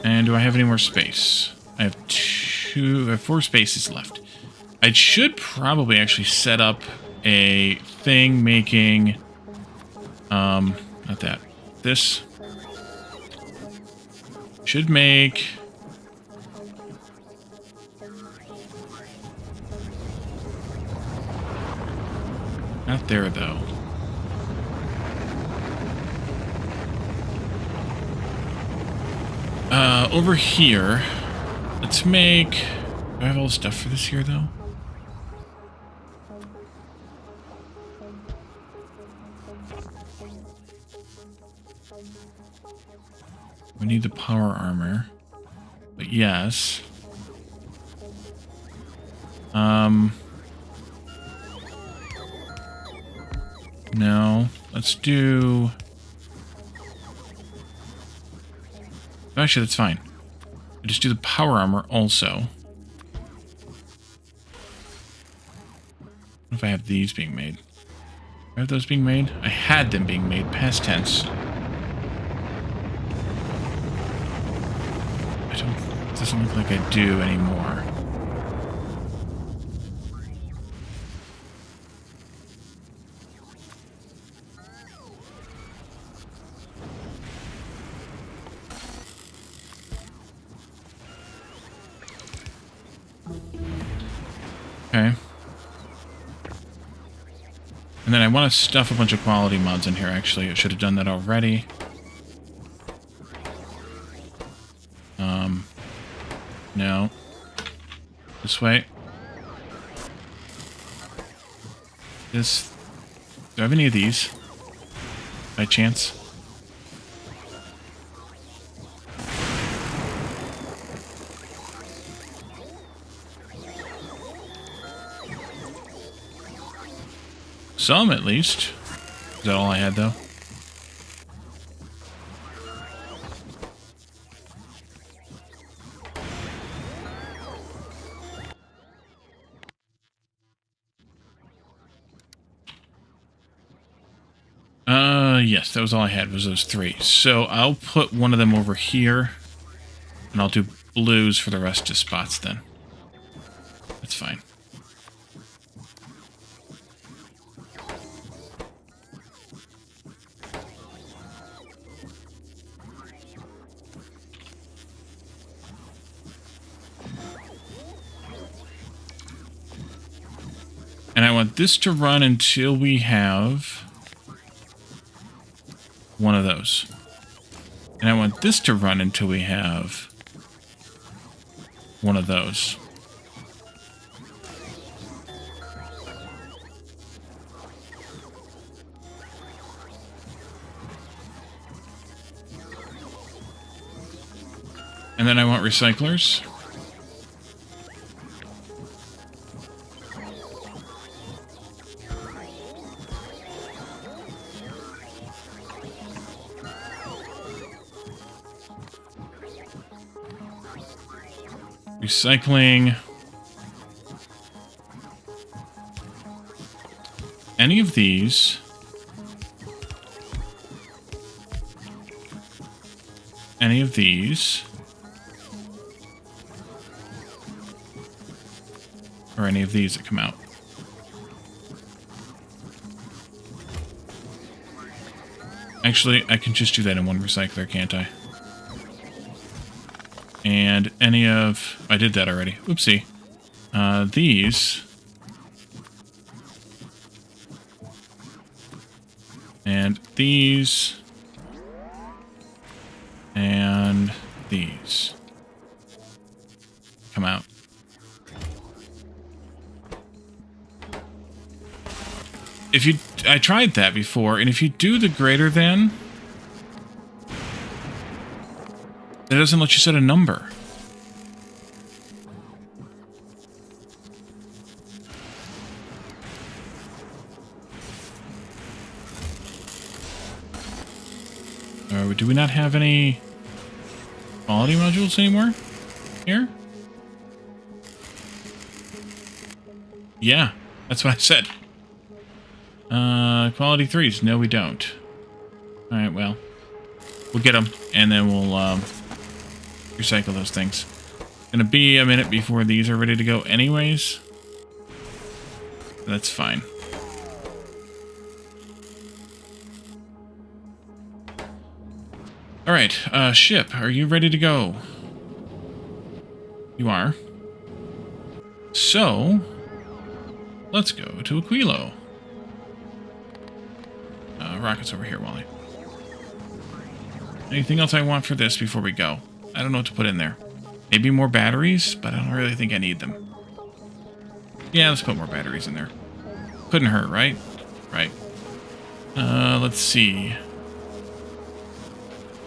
And do I have any more space? I have 4 spaces left. I should probably actually set up a thing making, not that, this. Should make, not there though. Over here, let's make, do I have all the stuff for this here though? We need the power armor, but yes. No, let's do Actually, that's fine. I just do the power armor also. What if I have these being made? Do I have those being made? I had them being made, past tense. It doesn't look like I do anymore. Okay. And then I want to stuff a bunch of quality mods in here, actually. I should have done that already. No. This way. This. Do I have any of these? By chance? Some, at least. Is that all I had, though? Yes, that was all I had, was those three. So I'll put one of them over here, and I'll do blues for the rest of spots then. That's fine. And I want this to run until we have one of those. And I want this to run until we have one of those. And then I want recyclers. Recycling. Any of these. Any of these. Or any of these that come out. Actually, I can just do that in one recycler, can't I? And any of... I did that already. Oopsie. These. And these. And these. Come out. If you... I tried that before, and if you do the greater than... it doesn't let you set a number. Or do we not have any quality modules anymore here? Yeah, that's what I said. Quality 3s. No, we don't. Alright, well. We'll get them, and then we'll, recycle those things. Gonna be a minute before these are ready to go anyways. That's fine. Alright, ship, are you ready to go? You are. So, let's go to Aquilo. Rocket's over here, Wally. Anything else I want for this before we go? I don't know what to put in there. Maybe more batteries, but I don't really think I need them. Yeah, let's put more batteries in there. Couldn't hurt, right? Right. Let's see.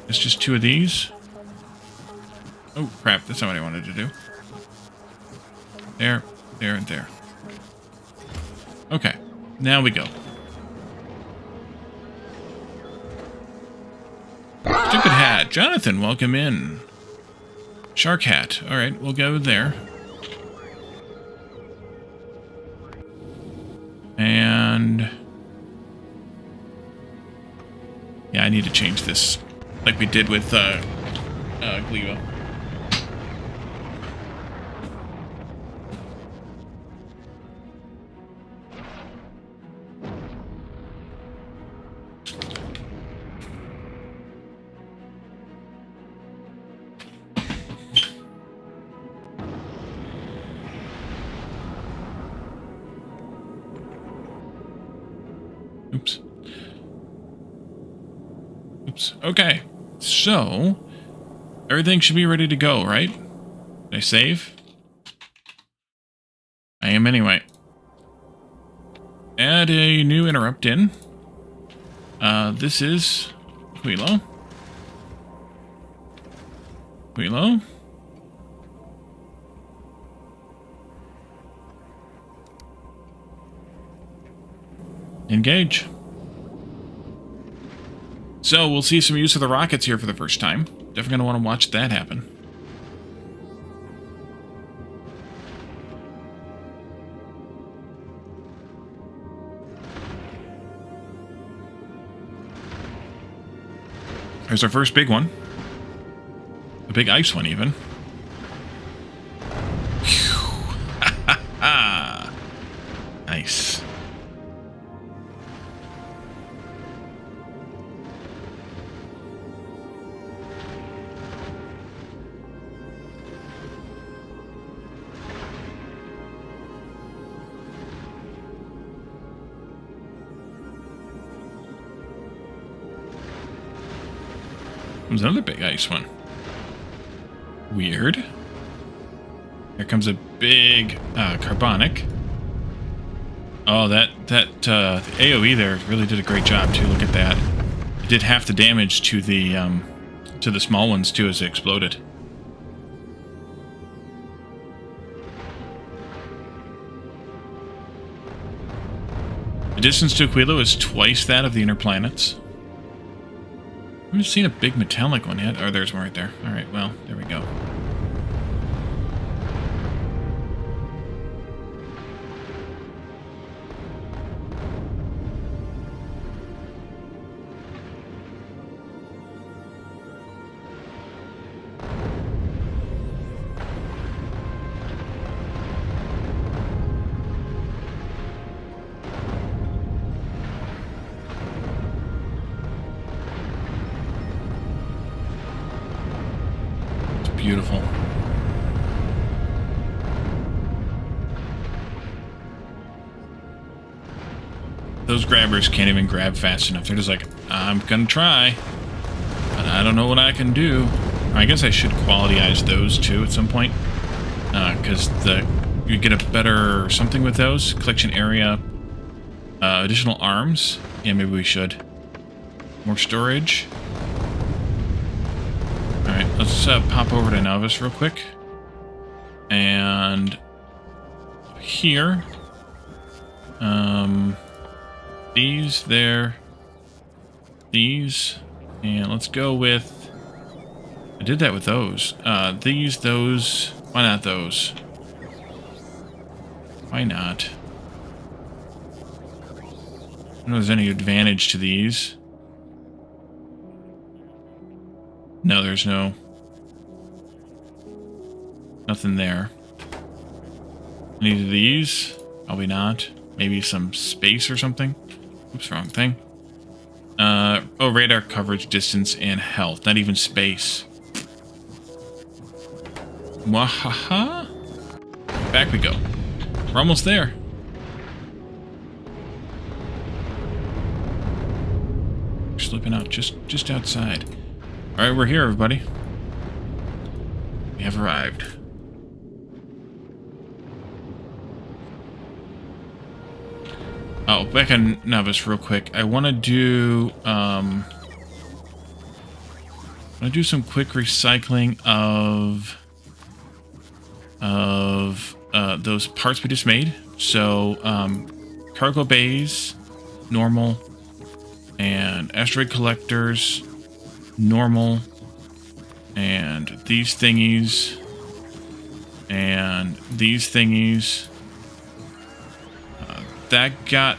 It's just 2 of these. Oh, crap. That's not what I wanted to do. There, there, and there. Okay. Now we go. Stupid hat. Jonathan, welcome in. Shark hat. Alright, we'll go there. And... yeah, I need to change this. Like we did with, Aquilo. Oops. Oops. Okay. So, everything should be ready to go, right? Did I save? I am anyway. Add a new interrupt in. This is Aquilo. Aquilo. Engage. So, we'll see some use of the rockets here for the first time. Definitely going to want to watch that happen. There's our first big one. A big ice one, even. Phew. Nice. Comes another big ice one. Weird. Here comes a big carbonic. Oh, the AoE there really did a great job too. Look at that. It did half the damage to the small ones too as it exploded. The distance to Aquilo is twice that of the inner planets. I haven't seen a big metallic one yet. Oh, there's one right there. Alright, well, there we go. Beautiful. Those grabbers can't even grab fast enough. They're just like, I'm gonna try, but I don't know what I can do. I guess I should qualityize those too at some point, because you get a better something with those. Collection area, additional arms. Yeah, maybe we should. More storage. Alright, let's pop over to Novice real quick. And here, these, there, these, and let's go with, I did that with those. These, those, why not those? Why not? I don't know if there's any advantage to these. No, there's nothing there. Any of these? Probably not. Maybe some space or something. Oops, wrong thing. Oh, radar coverage, distance, and health. Not even space. Wahaha. Back we go. We're almost there. We're slipping out just outside. Alright, we're here, everybody. We have arrived. Oh, back on Novice real quick. I want to do some quick recycling of those parts we just made. So, cargo bays, normal, and asteroid collectors. normal, and these thingies, and these thingies. That got...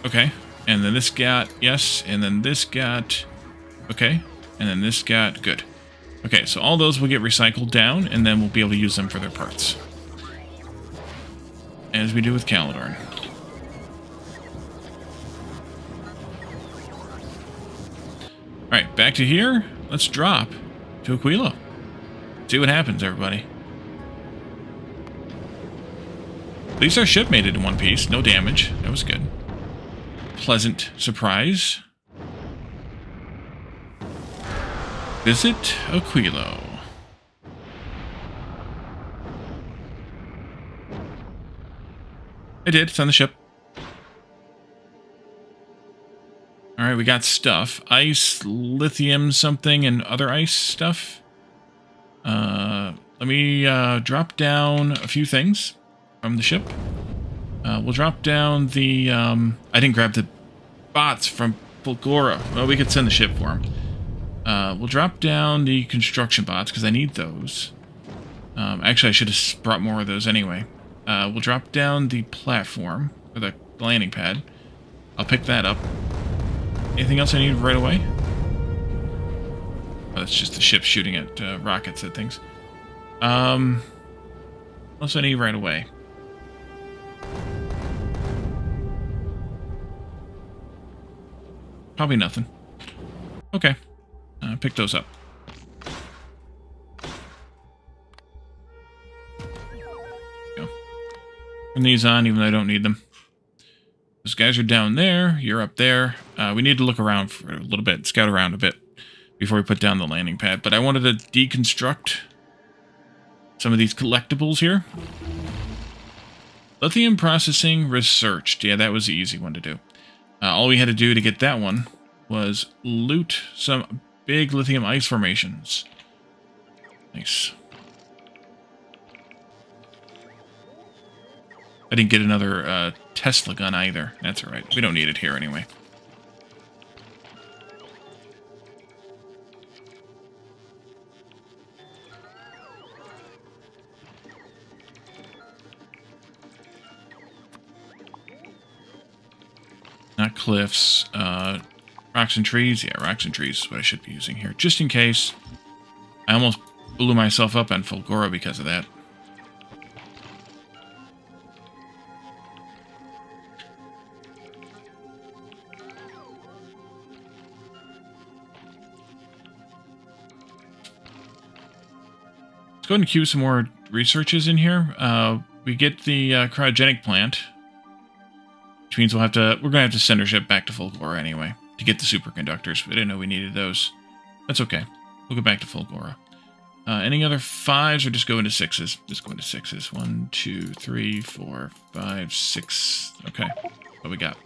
Okay. And then this got... Yes. And then this got... Okay. And then this got... Good. Okay, so all those will get recycled down, and then we'll be able to use them for their parts. As we do with Caledorn. Alright, back to here. Let's drop to Aquilo. See what happens, everybody. At least our ship made it in one piece. No damage. That was good. Pleasant surprise. Visit Aquilo. I did. It's on the ship. Alright, we got stuff. Ice, lithium something, and other ice stuff. Let me drop down a few things from the ship. We'll drop down the... I didn't grab the bots from Fulgora. Well, we could send the ship for them. We'll drop down the construction bots, because I need those. Actually, I should have brought more of those anyway. We'll drop down the platform, or the landing pad. I'll pick that up. Anything else I need right away? Oh, that's just the ship shooting at rockets at things. What else I need right away? Probably nothing. Okay. Pick those up. Go. Turn these on, even though I don't need them. Those guys are down there. You're up there. We need to look around for a little bit, scout around a bit before we put down the landing pad. But I wanted to deconstruct some of these collectibles here. Lithium processing researched. Yeah, that was the easy one to do. All we had to do to get that one was loot some big lithium ice formations. Nice. I didn't get another Tesla gun either. That's alright. We don't need it here anyway. Not cliffs. Rocks and trees. Yeah, rocks and trees is what I should be using here. Just in case. I almost blew myself up on Fulgora because of that. Let's go ahead and queue some more researches in here. We get the cryogenic plant. Which means we're gonna have to send our ship back to Fulgora anyway to get the superconductors. We didn't know we needed those. That's okay. We'll go back to Fulgora. Any other 5s or just go into 6s? Just go into 6s. 1, 2, 3, 4, 5, 6. Okay. What we got?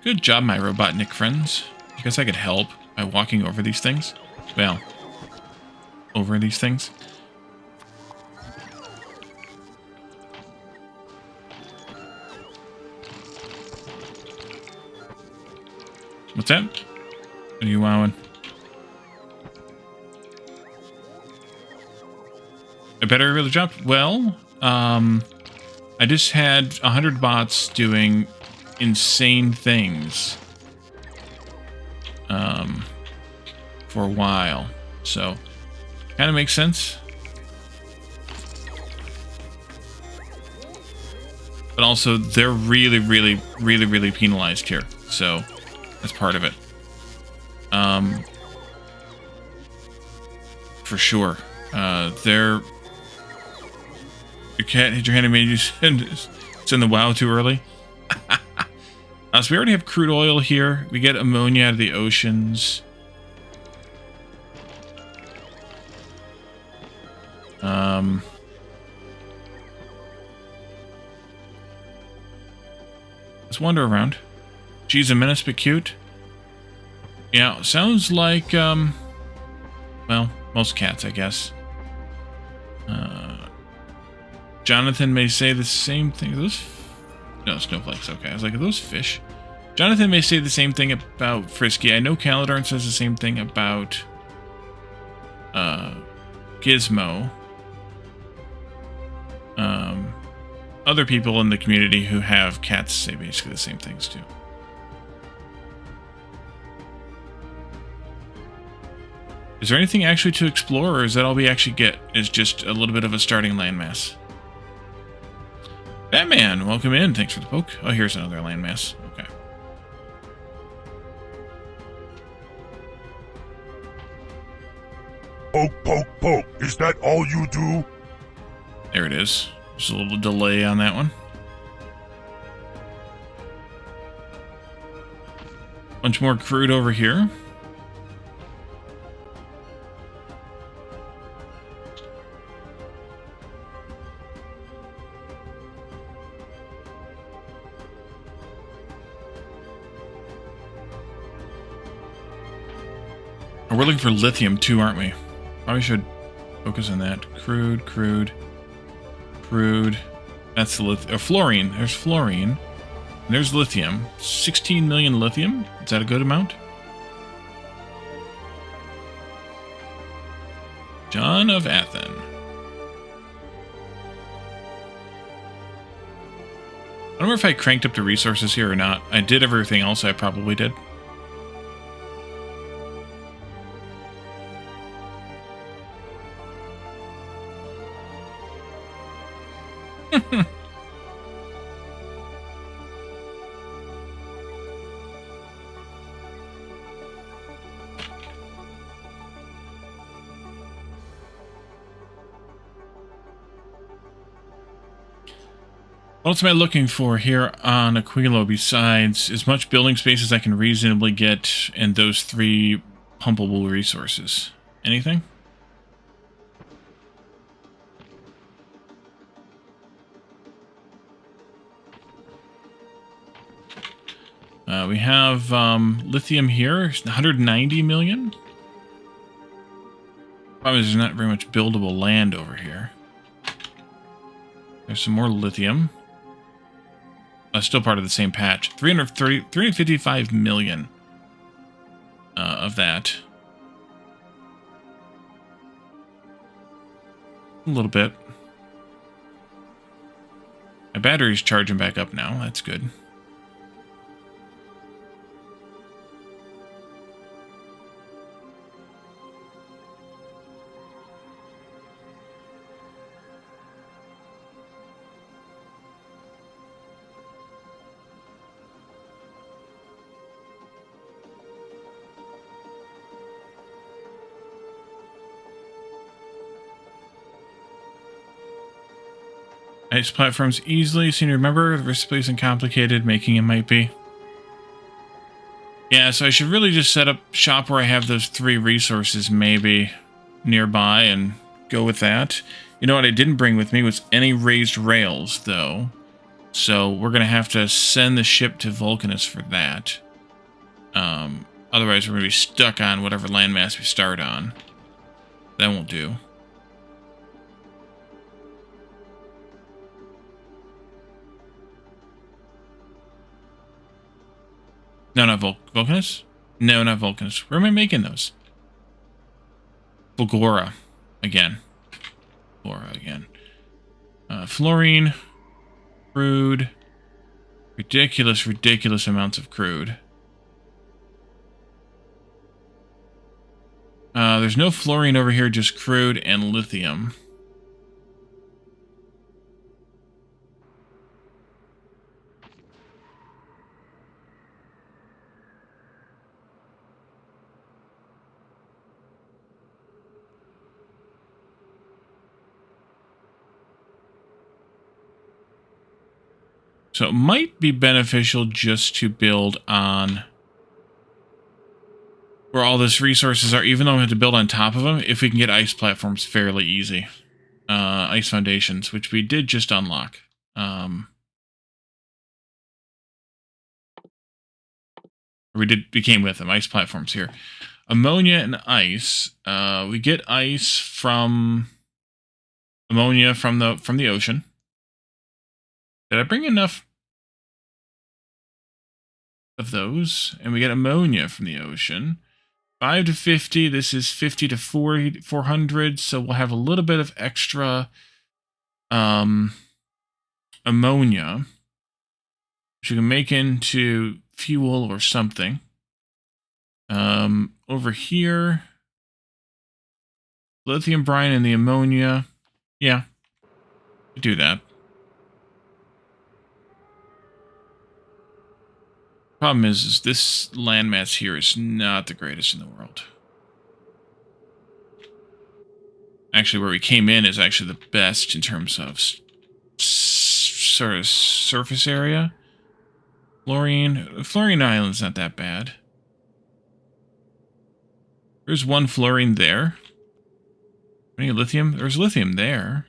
Good job, my Robotnik friends. I guess I could help by walking over these things. Well, over these things. What's that? What are you wowing? A better really dropped? Well, I just had 100 bots doing insane things for a while, so kind of makes sense, but also they're really penalized here, so that's part of it. For sure. You can't hit your hand and maybe send the WoW too early. So we already have crude oil here. We get ammonia out of the oceans. Let's wander around. She's a menace but cute. Yeah, sounds like, well, most cats, I guess. Jonathan may say the same thing. Are those... No, snowflakes. Okay, I was like, are those fish? Jonathan may say the same thing about Frisky. I know Caladorn says the same thing about Gizmo. Other people in the community who have cats say basically the same things too. Is there anything actually to explore, or is that all we actually get is just a little bit of a starting landmass? Batman, welcome in. Thanks for the poke. Oh, here's another landmass. Okay. Poke, poke, poke. Is that all you do? There it is. Just a little delay on that one. Bunch more crude over here. We're looking for lithium too, aren't we? Probably should focus on that. Crude, crude, crude. That's the lithium. Fluorine. There's fluorine. And there's lithium. 16 million lithium. Is that a good amount? John of Athen. I don't know if I cranked up the resources here or not. I did everything else I probably did. What else am I looking for here on Aquilo besides as much building space as I can reasonably get and those 3 pumpable resources? Anything? We have lithium here, 190 million. Problem is there's not very much buildable land over here. There's some more lithium. Still part of the same patch. 355 million of that. A little bit. My battery's charging back up now. That's good. Ice platforms easily seem to remember. The recipe isn't complicated, making it might be. Yeah, so I should really just set up shop where I have those 3 resources maybe nearby and go with that. You know what I didn't bring with me was any raised rails, though. So we're going to have to send the ship to Vulcanus for that. Otherwise, we're going to be stuck on whatever landmass we start on. That won't do. No, not Vulcanus? No, not Vulcanus. Where am I making those? Fulgora. Again. Fulgora again. Fluorine. Crude. Ridiculous, ridiculous amounts of crude. There's no fluorine over here, just crude and lithium. So it might be beneficial just to build on where all these resources are, even though we have to build on top of them, if we can get ice platforms fairly easy. Ice foundations, which we did just unlock. Or we came with them. Ice platforms here. Ammonia and ice. We get ice from ammonia from the ocean. Did I bring enough of those? And we get ammonia from the ocean. 5 to 50. This is 50 to 400. So we'll have a little bit of extra ammonia, which you can make into fuel or something. Over here, lithium brine and the ammonia. Yeah, do that. Problem is this landmass here is not the greatest in the world. Actually, where we came in is actually the best in terms of sort of surface area. Fluorine Island's not that bad. There's one fluorine there. Any lithium? There's lithium there.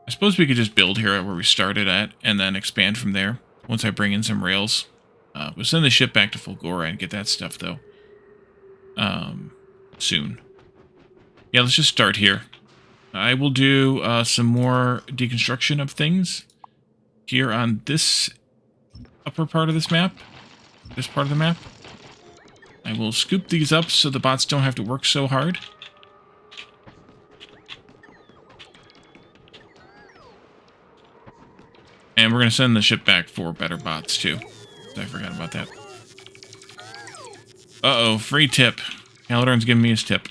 I suppose we could just build here where we started at and then expand from there once I bring in some rails. We'll send the ship back to Fulgora and get that stuff, though. Soon. Yeah, let's just start here. I will do some more deconstruction of things here on this upper part of this map. This part of the map. I will scoop these up so the bots don't have to work so hard. And we're going to send the ship back for better bots, too. I forgot about that. Uh-oh, free tip. Halidorn's giving me his tip.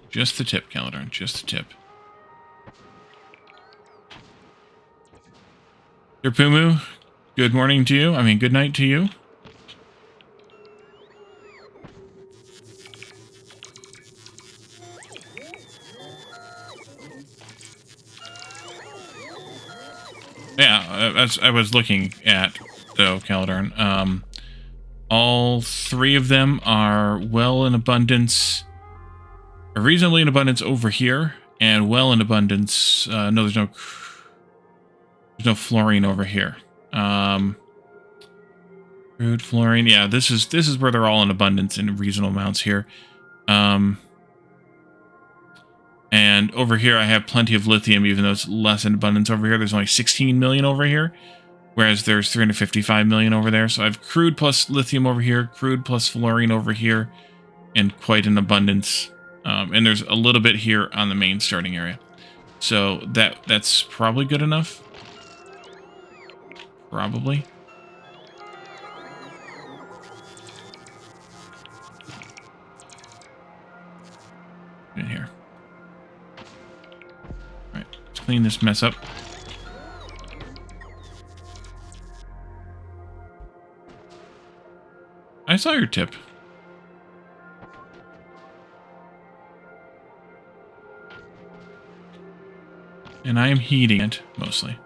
Just the tip, Halidorn, just the tip. Dear Pumu, good morning to you. I mean, good night to you. Yeah, as I was looking at, though, Halidorn, all three of them are well in abundance, or reasonably in abundance over here, and well in abundance. No, there's no fluorine over here. Crude fluorine. Yeah, this is where they're all in abundance in reasonable amounts here. And over here I have plenty of lithium, even though it's less in abundance over here. There's only 16 million over here, whereas there's 355 million over there. So I have crude plus lithium over here, crude plus fluorine over here, and quite an abundance. And there's a little bit here on the main starting area. So that's probably good enough. Probably. In here. Alright, let's clean this mess up. I saw your tip. And I am heating it, mostly.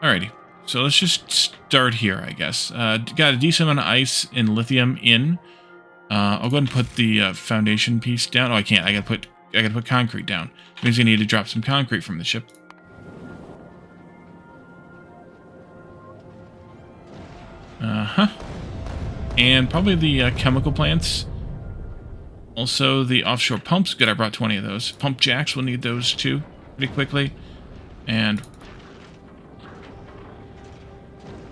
Alrighty. So let's just start here, I guess. Got a decent amount of ice and lithium in. I'll go ahead and put the foundation piece down. Oh, I can't. I gotta put concrete down. Which means I need to drop some concrete from the ship. And probably the chemical plants. Also the offshore pumps. Good, I brought 20 of those. Pump jacks, we'll need those too pretty quickly. And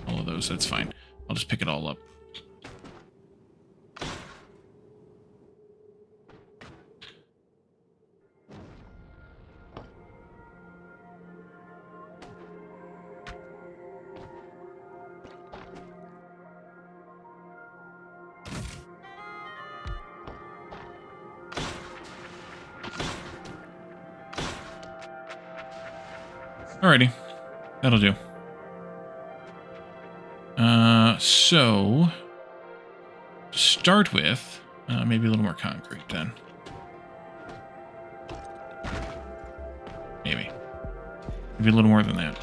all of those, that's fine. I'll just pick it all up. Alrighty, that'll do. So, to start with, maybe a little more concrete then. Maybe a little more than that.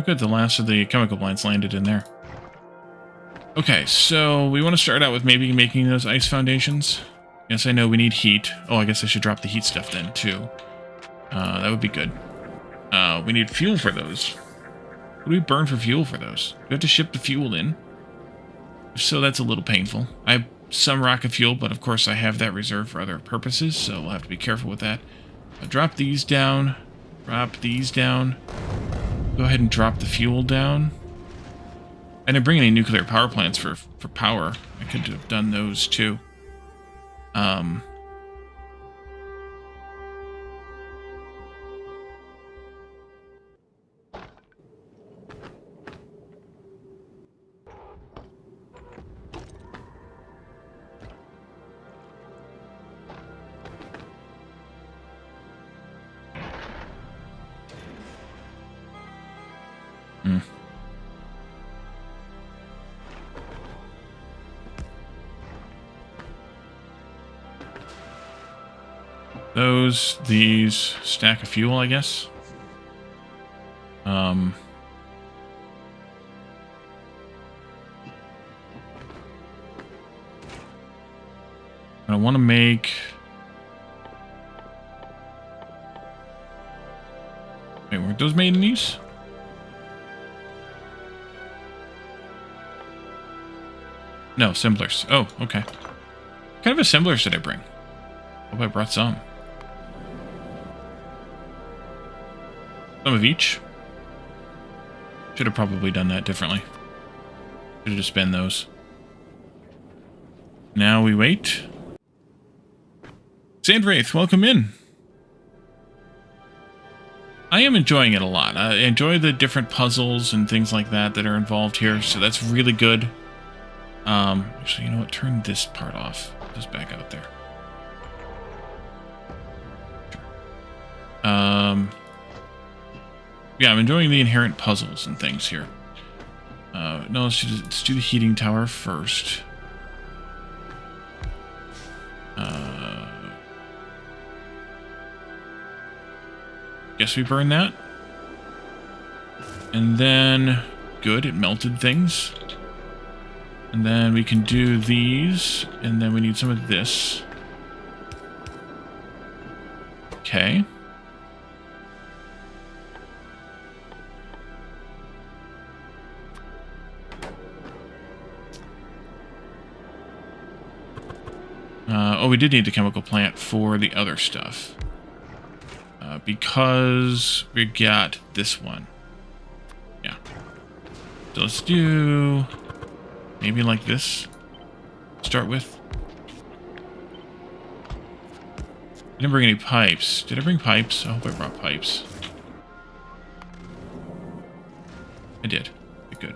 good. The last of the chemical plants landed in there. Okay, so we want to start out with maybe making those ice foundations. Yes, I know we need heat. Oh, I guess I should drop the heat stuff then, too. That would be good. We need fuel for those. What do we burn for fuel for those? Do we have to ship the fuel in? If so, that's a little painful. I have some rocket fuel, but of course I have that reserved for other purposes, so we'll have to be careful with that. I'll drop these down. Drop these down. Go ahead and drop the fuel down. I didn't bring any nuclear power plants for power. I could have done those too. These, stack of fuel, I guess. I want to make... Wait, weren't those made in these? No, assemblers. Oh, okay. What kind of assemblers did I bring? Hope I brought some. Some of each. Should have probably done that differently. Should have just been those. Now we wait. Sandwraith, welcome in. I am enjoying it a lot. I enjoy the different puzzles and things like that that are involved here, so that's really good. Actually, you know what? Turn this part off. Just back out there. Yeah, I'm enjoying the inherent puzzles and things here. No, let's do the heating tower first. Guess we burn that. And then, good, it melted things. And then we can do these, and then we need some of this. Okay. Oh, we did need the chemical plant for the other stuff. Because we got this one. Yeah. So let's do... maybe like this. Start with. I didn't bring any pipes. Did I bring pipes? I hope I brought pipes. I did. Good.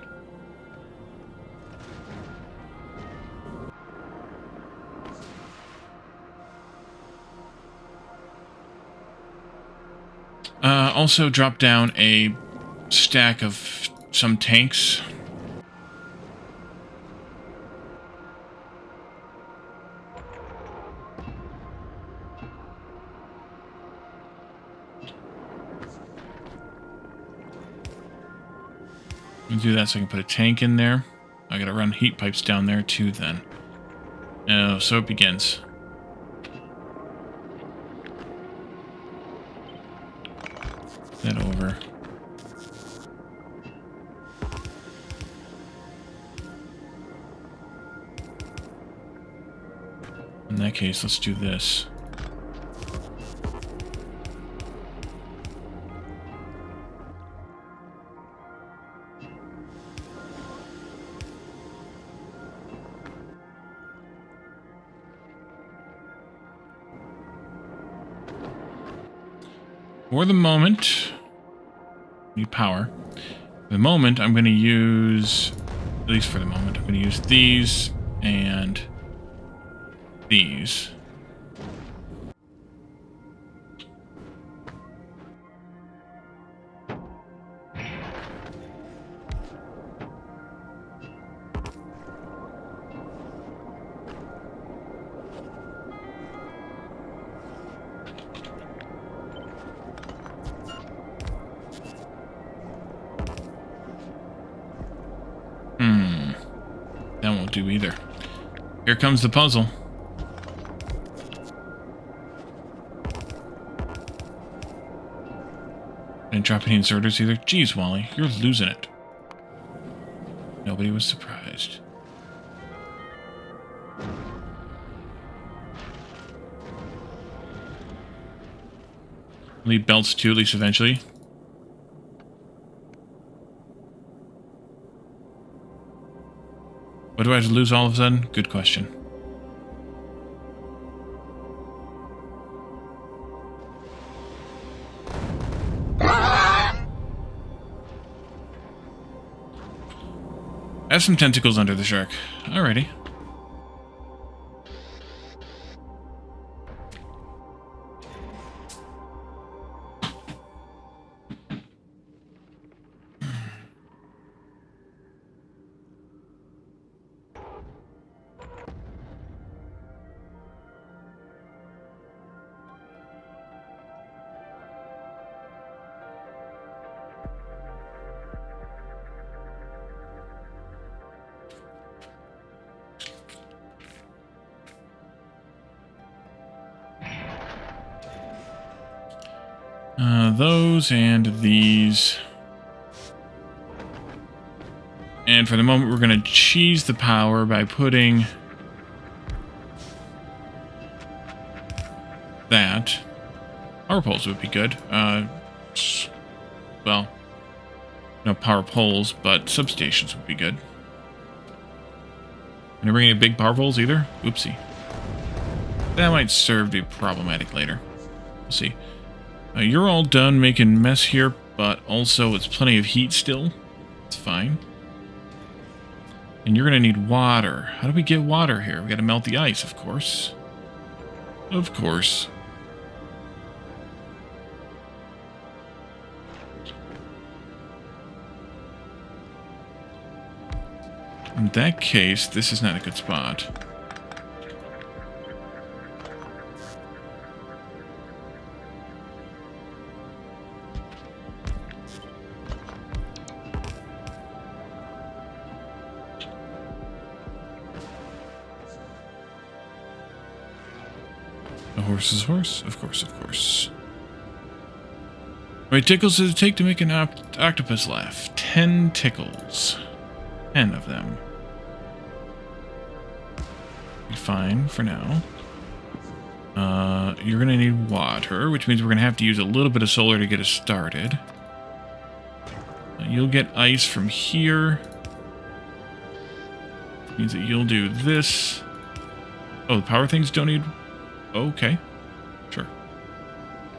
Also drop down a stack of some tanks. Do that so I can put a tank in there. I gotta run heat pipes down there too then. Oh, so it begins. That over. In that case, let's do this. For the moment, need power. For the moment, I'm going to use, at least for the moment, I'm going to use these and these. do either. Here comes the puzzle. Didn't drop any inserters either. Jeez, Wally, you're losing it. Nobody was surprised. Need belts too, at least eventually. What do I have to lose all of a sudden? Good question. I have some tentacles under the shark. Alrighty. Those and these. And for the moment, we're going to cheese the power by putting that. Power poles would be good. Well, no power poles, but substations would be good. Can I bring any big power poles either? Oopsie. That might serve to be problematic later. We'll see. You're all done making mess here, but also it's plenty of heat still. It's fine. And you're going to need water. How do we get water here? We got to melt the ice, of course. Of course. In that case, this is not a good spot. A horse is a horse? Of course, of course. How many tickles does it take to make an octopus laugh? 10 tickles. 10 of them. Be fine for now. You're going to need water, which means we're going to have to use a little bit of solar to get us started. You'll get ice from here. Means that you'll do this. Oh, the power things don't need... Okay. Sure.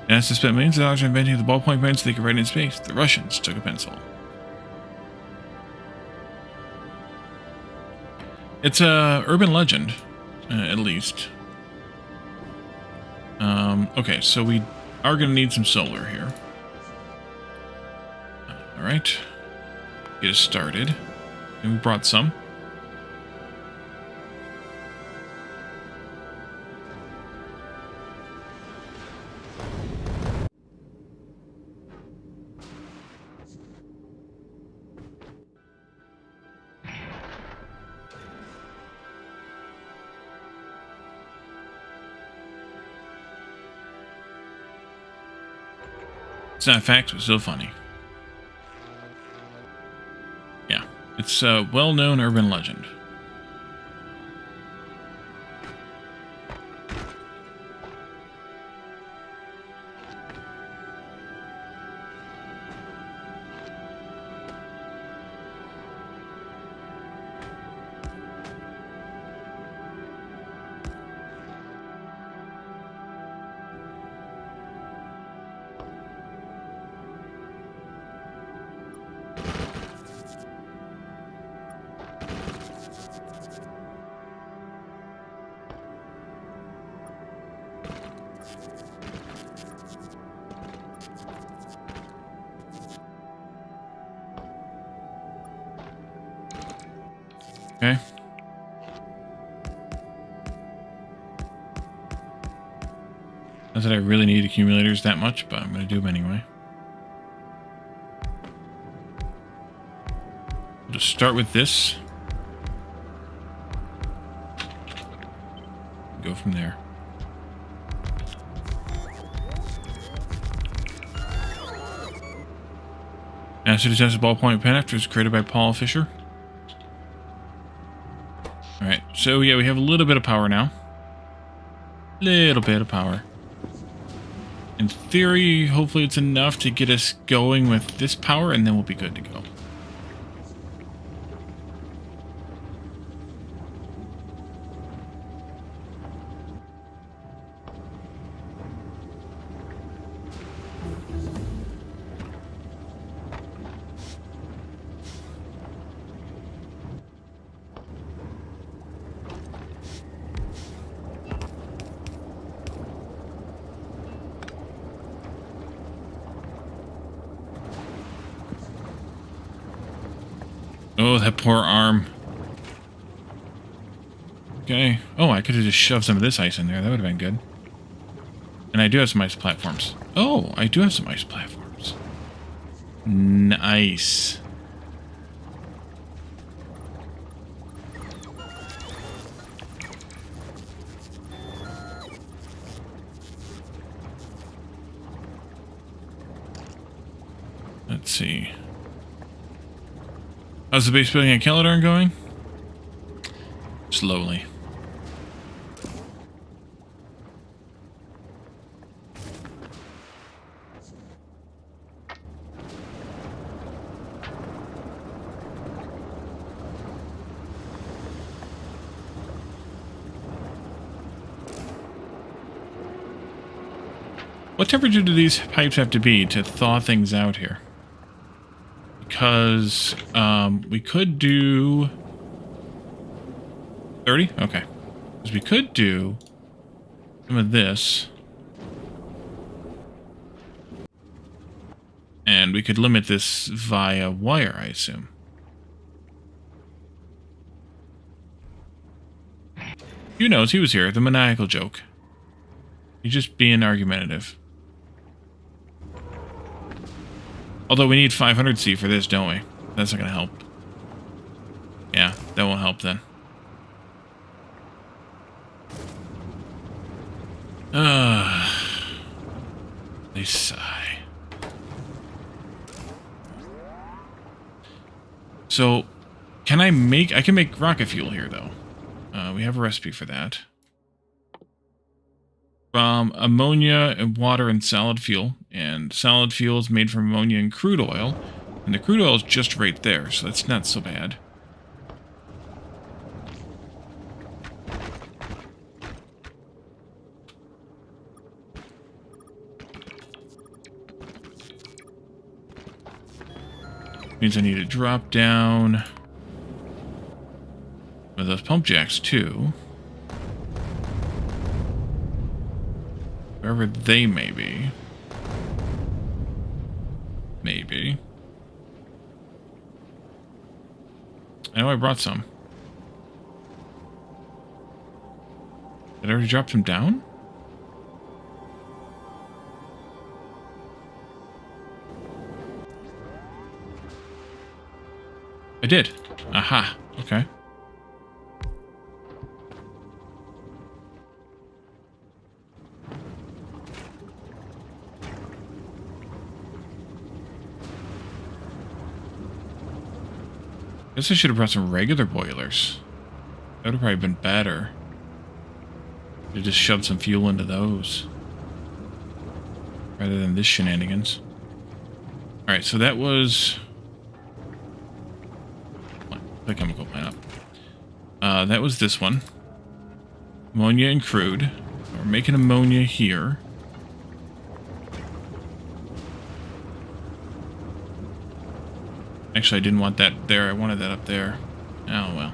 NASA spent millions of dollars inventing the ballpoint pen so they could write in space. The Russians took a pencil. It's a urban legend, at least. Okay, so we are going to need some solar here. Alright. Get us started. And we brought some. It's not a fact, but still funny. Yeah, it's a well-known urban legend. Okay. Not that I really need accumulators that much, but I'm going to do them anyway. We'll just start with this. from there. Acid tested ballpoint pen after it was created by Paul Fisher. Alright, so yeah, we have a little bit of power now. Little bit of power. In theory, hopefully it's enough to get us going with this power, and then we'll be good to go. Oh, that poor arm. Okay. Oh, I could have just shoved some of this ice in there. That would have been good. And I do have some ice platforms. Oh, I do have some ice platforms. Nice. Let's see. How's the base building at Caledon going? Slowly. What temperature do these pipes have to be to thaw things out here? Because we could do 30? Okay. Because we could do some of this. And we could limit this via wire, I assume. Who knows? He was here. The maniacal joke. He's just being argumentative. Although we need 500C for this, don't we? That's not going to help. Yeah, that won't help then. They sigh. So, can I can make rocket fuel here, though. We have a recipe for that. From ammonia and water and solid fuel. And solid fuel is made from ammonia and crude oil. And the crude oil is just right there, so that's not so bad. Means I need to drop down with those pump jacks too. Wherever they may be. Maybe. I know I brought some. Did I already drop them down? I did. Aha. Okay. Guess I should have brought some regular boilers. That would have probably been better. To just shove some fuel into those. Rather than this shenanigans. Alright, so that was... the chemical plant up. That was this one. Ammonia and crude. We're making ammonia here. Actually, I didn't want that there. I wanted that up there. Oh, well.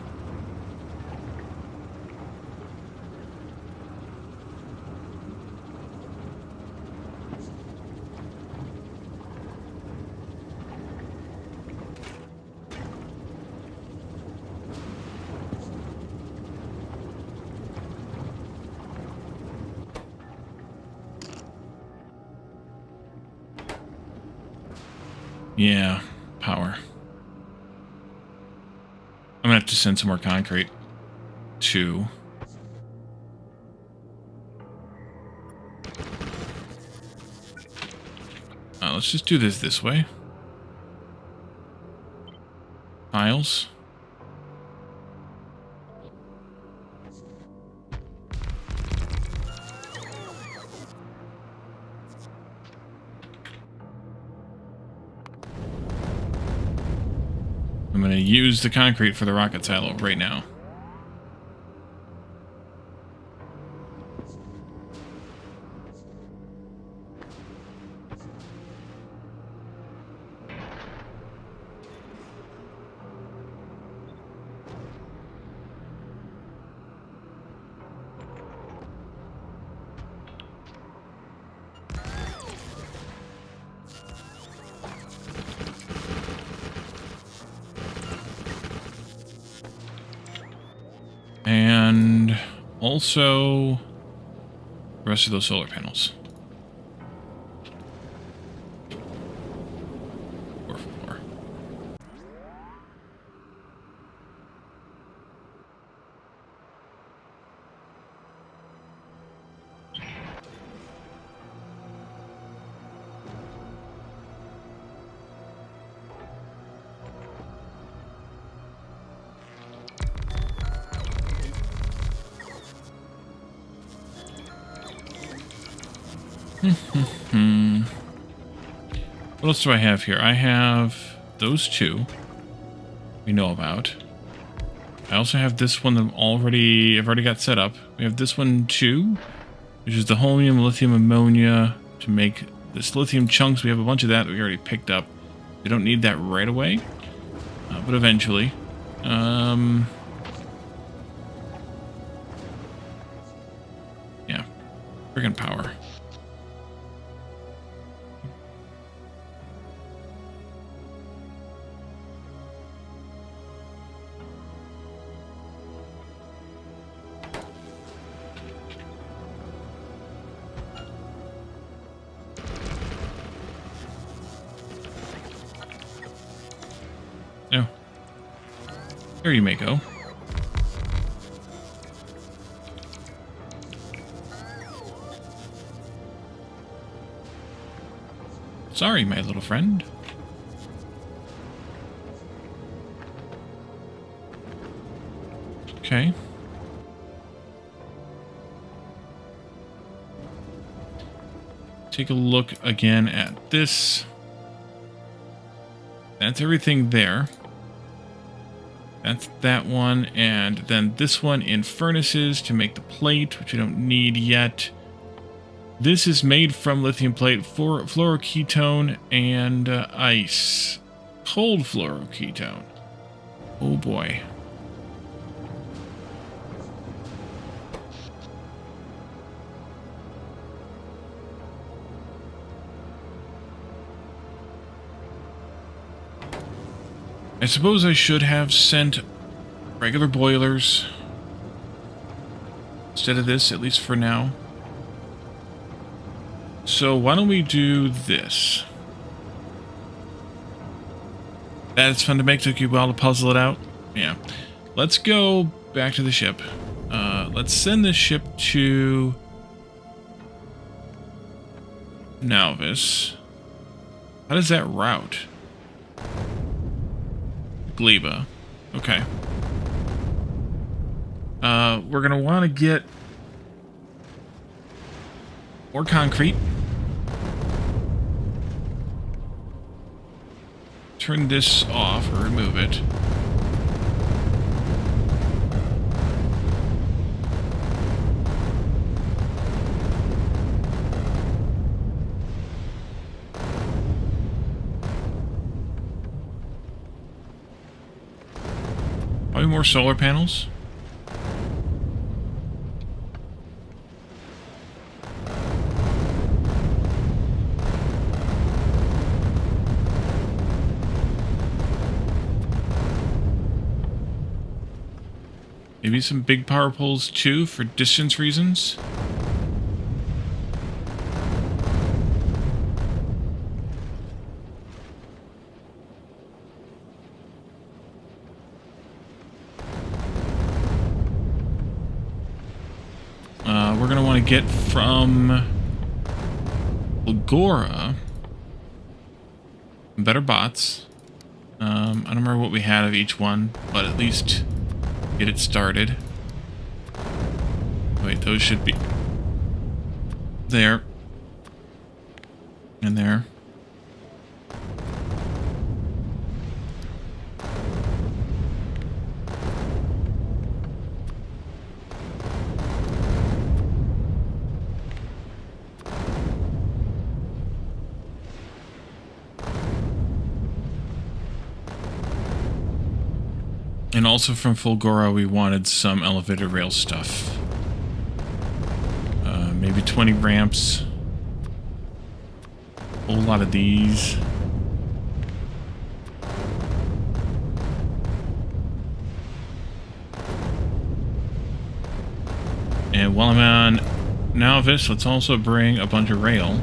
Yeah, power. I'm gonna have to send some more concrete to let's just do this way. Tiles. I'm going to use the concrete for the rocket silo right now. And also the rest of those solar panels. 4 for 4. What else do I have here? I have those two we know about. I also have this one that I've already got set up. We have this one too, which is the holmium, lithium, ammonia to make this lithium chunks. We have a bunch of that we already picked up. We don't need that right away, but eventually. Yeah, friggin' power. Oh. There you may go. Sorry, my little friend. Okay. Take a look again at this. That's everything there. That's that one, and then this one in furnaces to make the plate, which I don't need yet. This is made from lithium plate, fluoroketone, and ice. Cold fluoroketone. Oh boy. I suppose I should have sent regular boilers instead of this, at least for now. So why don't we do this? That's fun to make. Took you a while to puzzle it out. Yeah. Let's go back to the ship. Let's send this ship to Nauvis. How does that route? Gleba. Okay. We're gonna want to get more concrete. Turn this off or remove it. Probably more solar panels. Maybe some big power poles too for distance reasons. We're going to want to get from Lagora better bots. I don't remember what we had of each one, but at least get it started. Wait, those should be there and there. And also from Fulgora, we wanted some elevator rail stuff. Maybe 20 ramps. A whole lot of these. And while I'm on Novice, let's also bring a bunch of rail.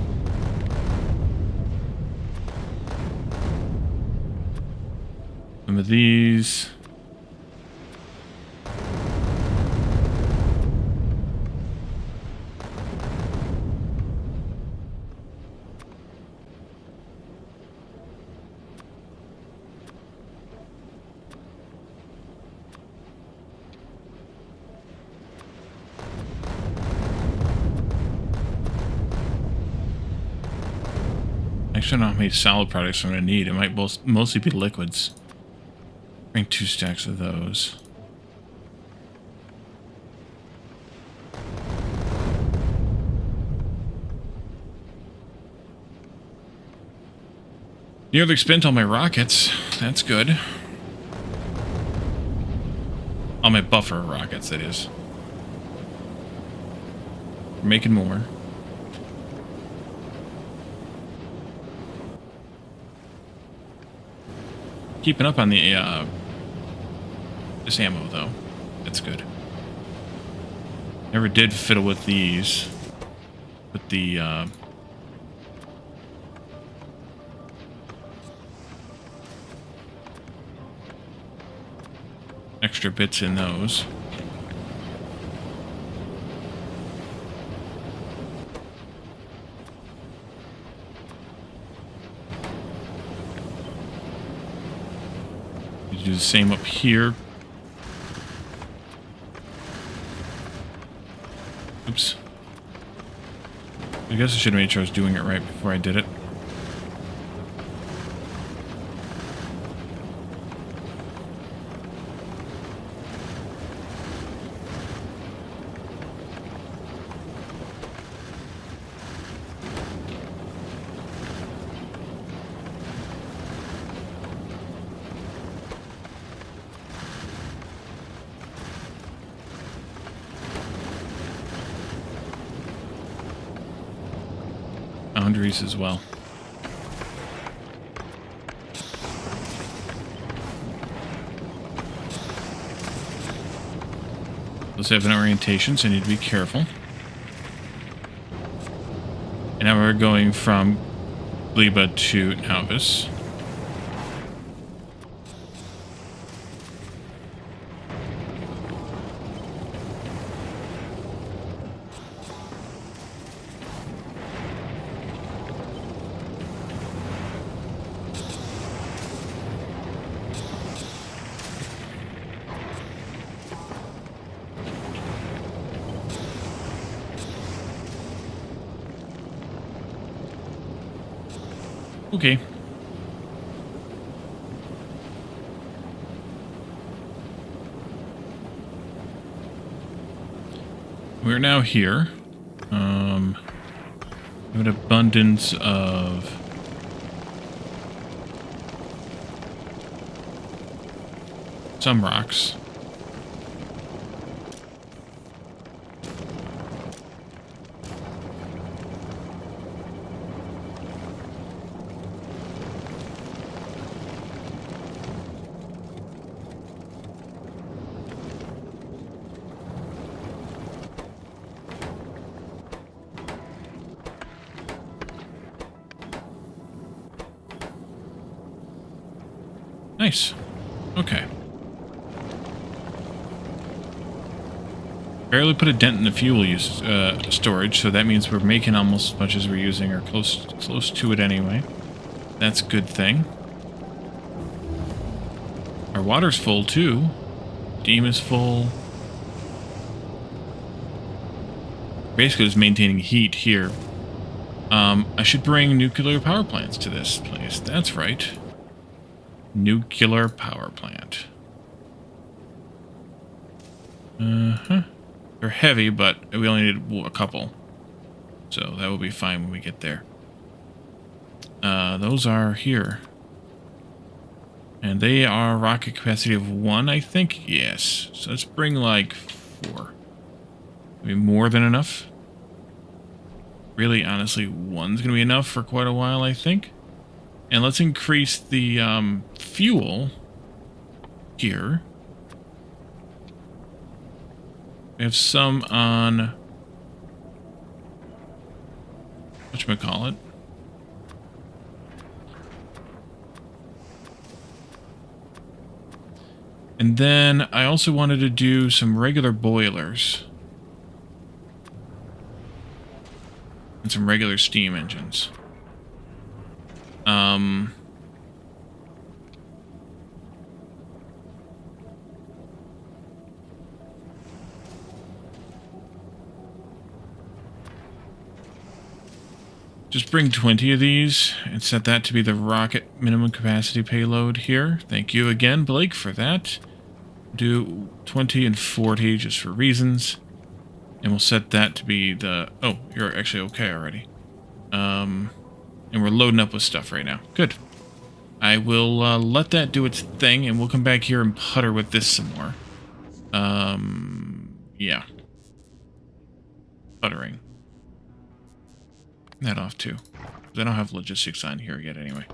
Some of these. Actually, I don't know how many solid products I'm going to need. It might mostly be liquids. Bring 2 stacks of those. Nearly spent all my rockets. That's good. All my buffer rockets, that is. We're making more. Keeping up on the this ammo though. That's good. Never did fiddle with these. With the extra bits in those. Do the same up here. Oops. I guess I should have made sure I was doing it right before I did it. Boundaries as well. Those have an orientation, so I need to be careful. And now we're going from Gleba to Novice. Okay. We're now here. We have an abundance of some rocks. Nice. Okay. Barely put a dent in the fuel use storage, so that means we're making almost as much as we're using, or close to it anyway. That's a good thing. Our water's full, too. Steam is full. Basically just maintaining heat here. I should bring nuclear power plants to this place. That's right. Nuclear power plant. They're heavy, but we only need a couple. So that will be fine when we get there. Those are here. And they are rocket capacity of 1, I think? Yes. So let's bring like 4. Maybe more than enough. Really, honestly, 1's going to be enough for quite a while, I think. And let's increase the fuel here. We have some on... whatchamacallit? And then I also wanted to do some regular boilers. And some regular steam engines. Just bring 20 of these and set that to be the rocket minimum capacity payload here. Thank you again, Blake, for that. Do 20 and 40 just for reasons. And we'll set that to be the... oh, you're actually okay already. And we're loading up with stuff right now. Good. I will let that do its thing, and we'll come back here and putter with this some more. Yeah. Puttering. That off too. I don't have logistics on here yet anyway.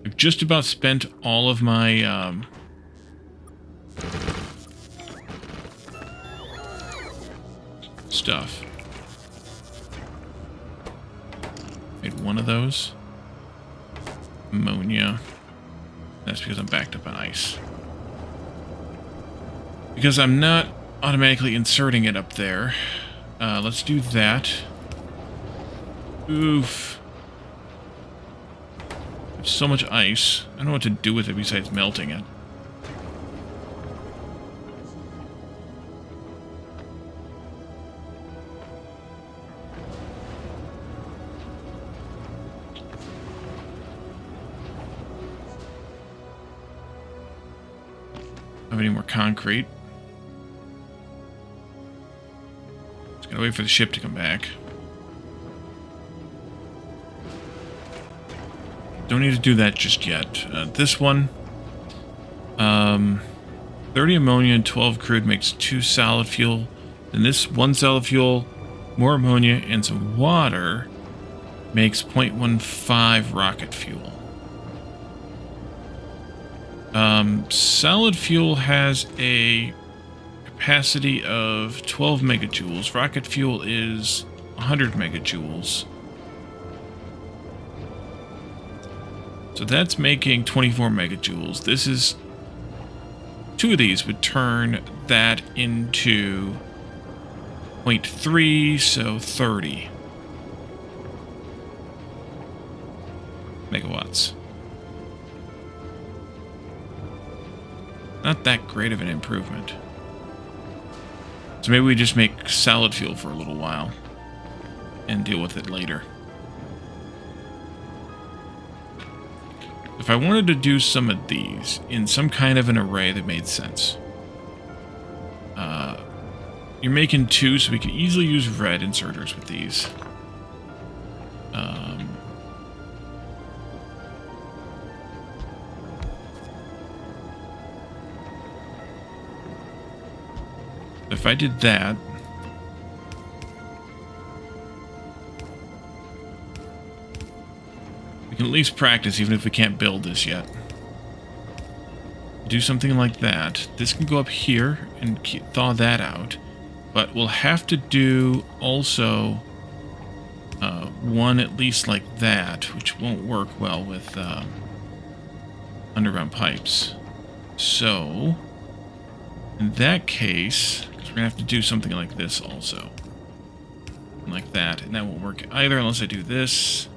I've just about spent all of my stuff. Made one of those. Ammonia. That's because I'm backed up on ice. Because I'm not automatically inserting it up there. Let's do that. Oof. There's so much ice. I don't know what to do with it besides melting it. Have any more concrete? Just gotta wait for the ship to come back. Don't need to do that just yet. This one, 30 ammonia and 12 crude makes 2 solid fuel. Then this 1 solid fuel, more ammonia, and some water makes 0.15 rocket fuel. Solid fuel has a capacity of 12 megajoules. Rocket fuel is 100 megajoules. So that's making 24 megajoules. This is... 2 of these would turn that into 0.3, so 30 megawatts. Not that great of an improvement. So maybe we just make solid fuel for a little while and deal with it later. If I wanted to do some of these in some kind of an array that made sense. You're making 2, so we can easily use red inserters with these. If I did that... we can at least practice, even if we can't build this yet. Do something like that. This can go up here and thaw that out. But we'll have to do also one at least like that, which won't work well with underground pipes. So, in that case, because we're going to have to do something like this also. Like that, and that won't work either unless I do this.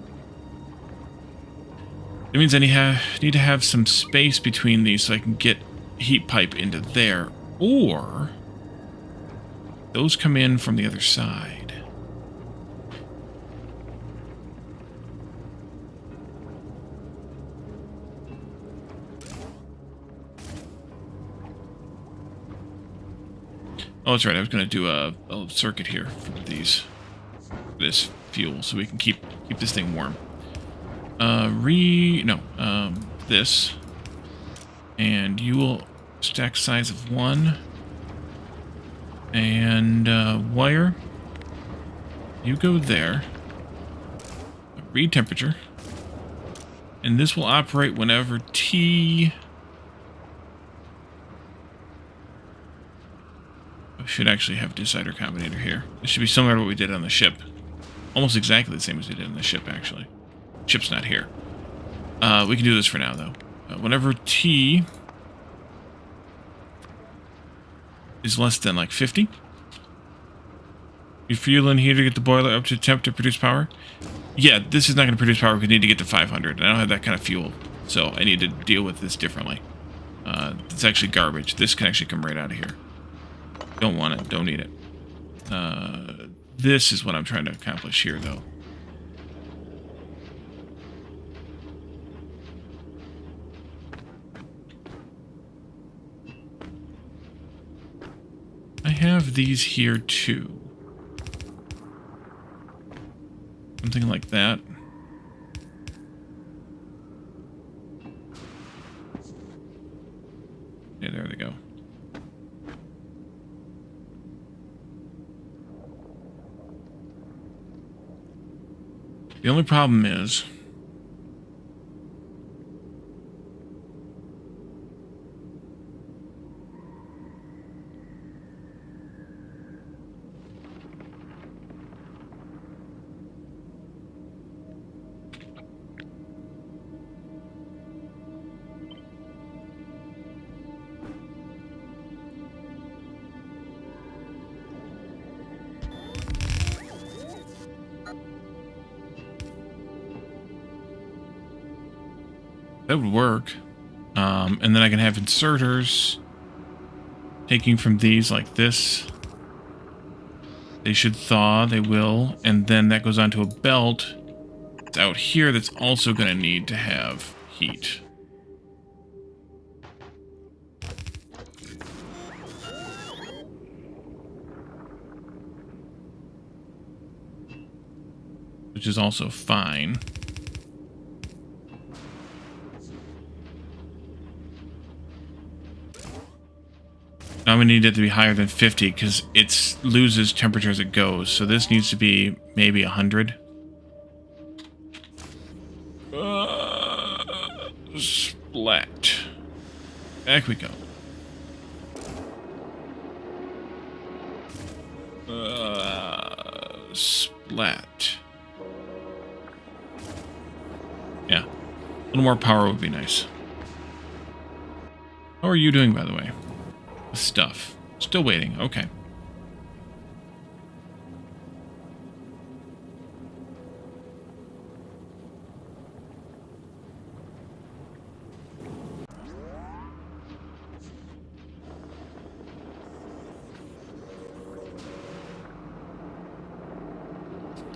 It means I need to have some space between these so I can get heat pipe into there. Or those come in from the other side. Oh, that's right. I was going to do a circuit here for this fuel, so we can keep this thing warm. This, and you will stack size of 1, and wire. You go there. Read temperature, and this will operate whenever T. I should actually have decider combinator here. It should be similar to what we did on the ship. Almost exactly the same as we did on the ship, actually. Ship's not here. We can do this for now, though. Whenever T is less than, like, 50, you fuel in here to get the boiler up to temp to produce power. Yeah, this is not going to produce power because we need to get to 500. I don't have that kind of fuel, so I need to deal with this differently. It's actually garbage. This can actually come right out of here. Don't want it. Don't need it. This is what I'm trying to accomplish here, though. I have these here, too. Something like that. Yeah, there they go. The only problem is that would work. And then I can have inserters taking from these like this. They should thaw, they will. And then that goes onto a belt that's out here that's also going to need to have heat. Which is also fine. Now we need it to be higher than 50 because it loses temperature as it goes. So this needs to be maybe 100. Splat. Back we go. Splat. Yeah. A little more power would be nice. How are you doing, by the way? Stuff. Still waiting. Okay.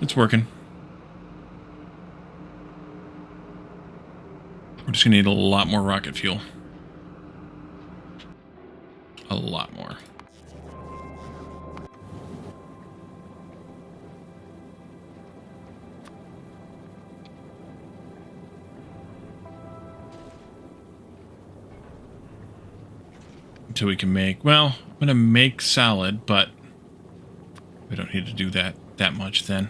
It's working. We're just gonna need a lot more rocket fuel. A lot more. Until we can make, well, I'm going to make solid, but we don't need to do that much then.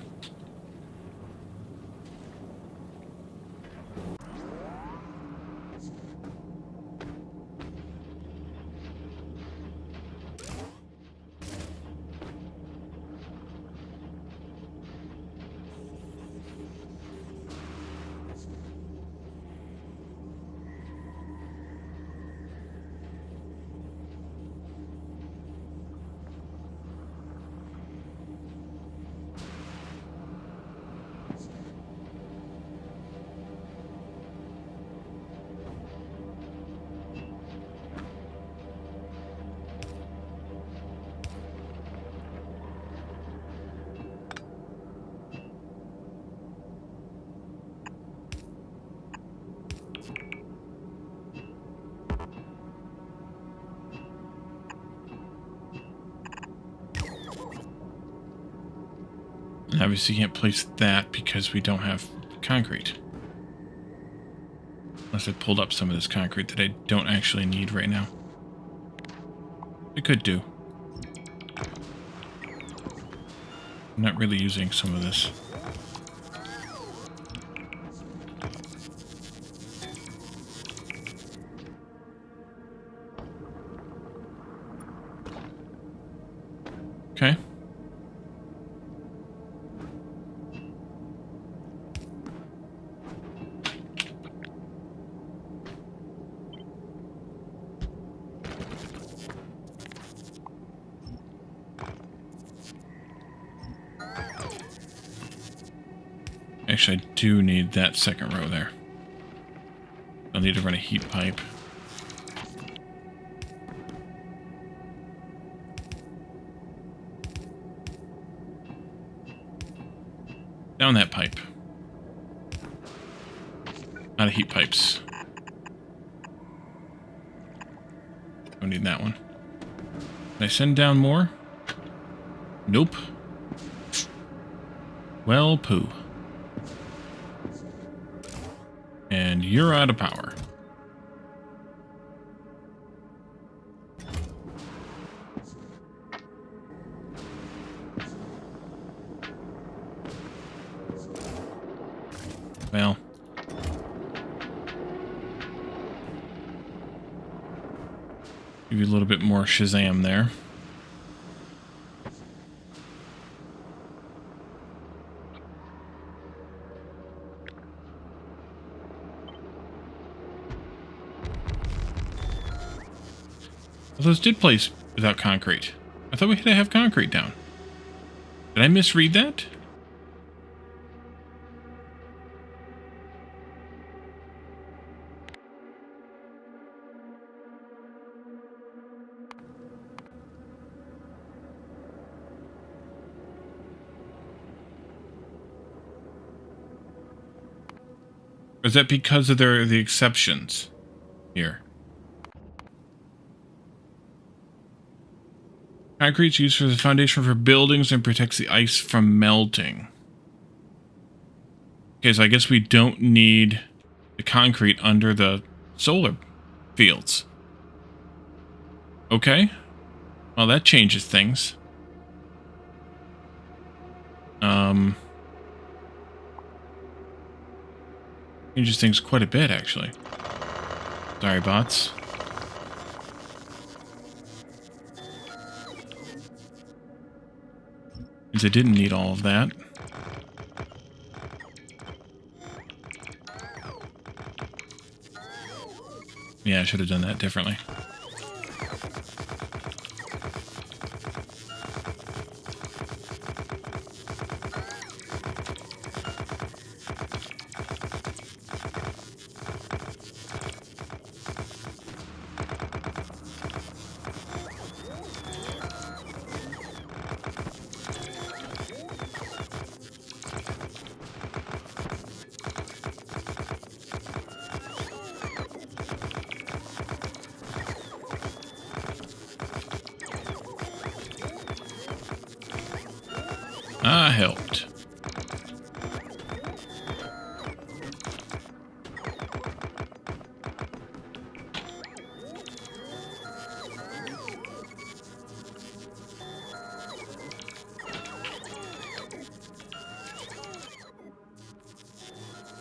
obviously can't place that because we don't have concrete. Unless I pulled up some of this concrete that I don't actually need right now. I could do. I'm not really using some of this. Okay. Actually, I do need that second row there. I'll need to run a heat pipe. Down that pipe. Out of heat pipes. Don't need that one. Can I send down more? Nope. Well, poo. And you're out of power. Well. Give you a little bit more Shazam there. Well, those did place without concrete. I thought we had to have concrete down. Did I misread that? Or is that because of the exceptions here? Concrete is used for the foundation for buildings and protects the ice from melting. Okay, so I guess we don't need the concrete under the solar fields. Okay. Well, that changes things. Changes things quite a bit, actually. Sorry, bots. Means I didn't need all of that. Yeah, I should have done that differently. I helped.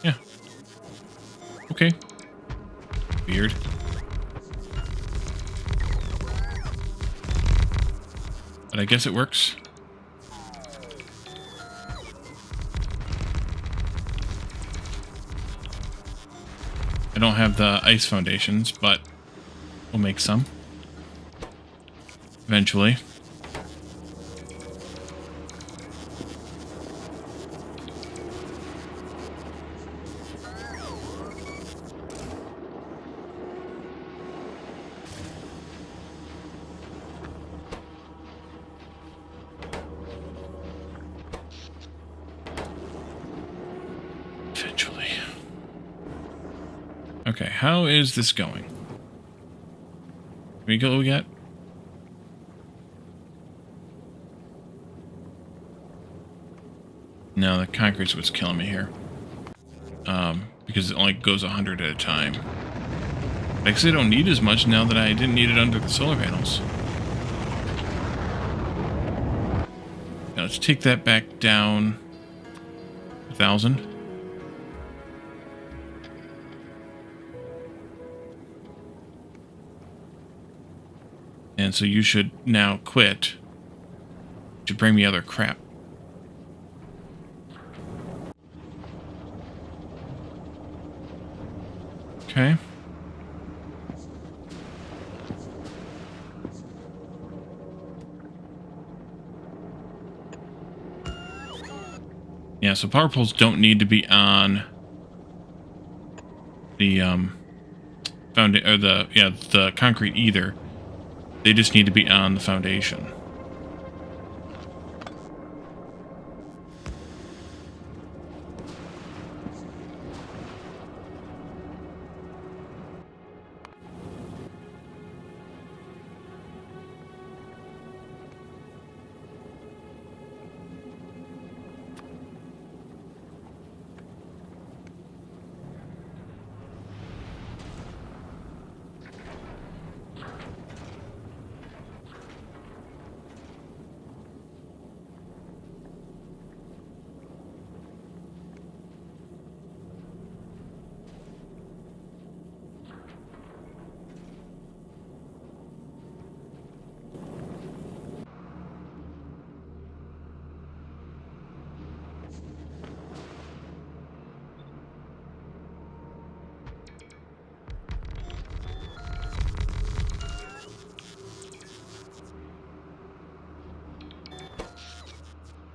Yeah. Okay. Weird. But I guess it works. I don't have the ice foundations, but we'll make some. Eventually. Eventually. Okay, how is this going? Can we go yet? No, the concrete's what's killing me here. Because it only goes 100 at a time. I guess I don't need as much now that I didn't need it under the solar panels. Now let's take that back down 1,000. And so you should now quit to bring me other crap. Okay. Yeah, so power poles don't need to be on the the concrete either. They just need to be on the foundation.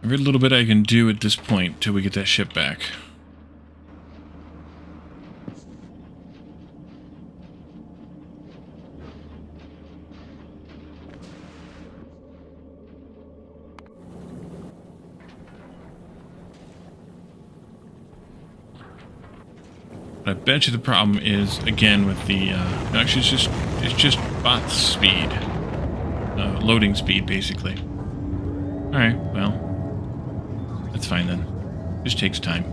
Every little bit I can do at this point till we get that ship back. But I bet you the problem is again with the actually it's just bot speed, loading speed basically. All right, well. That's fine then. Just takes time.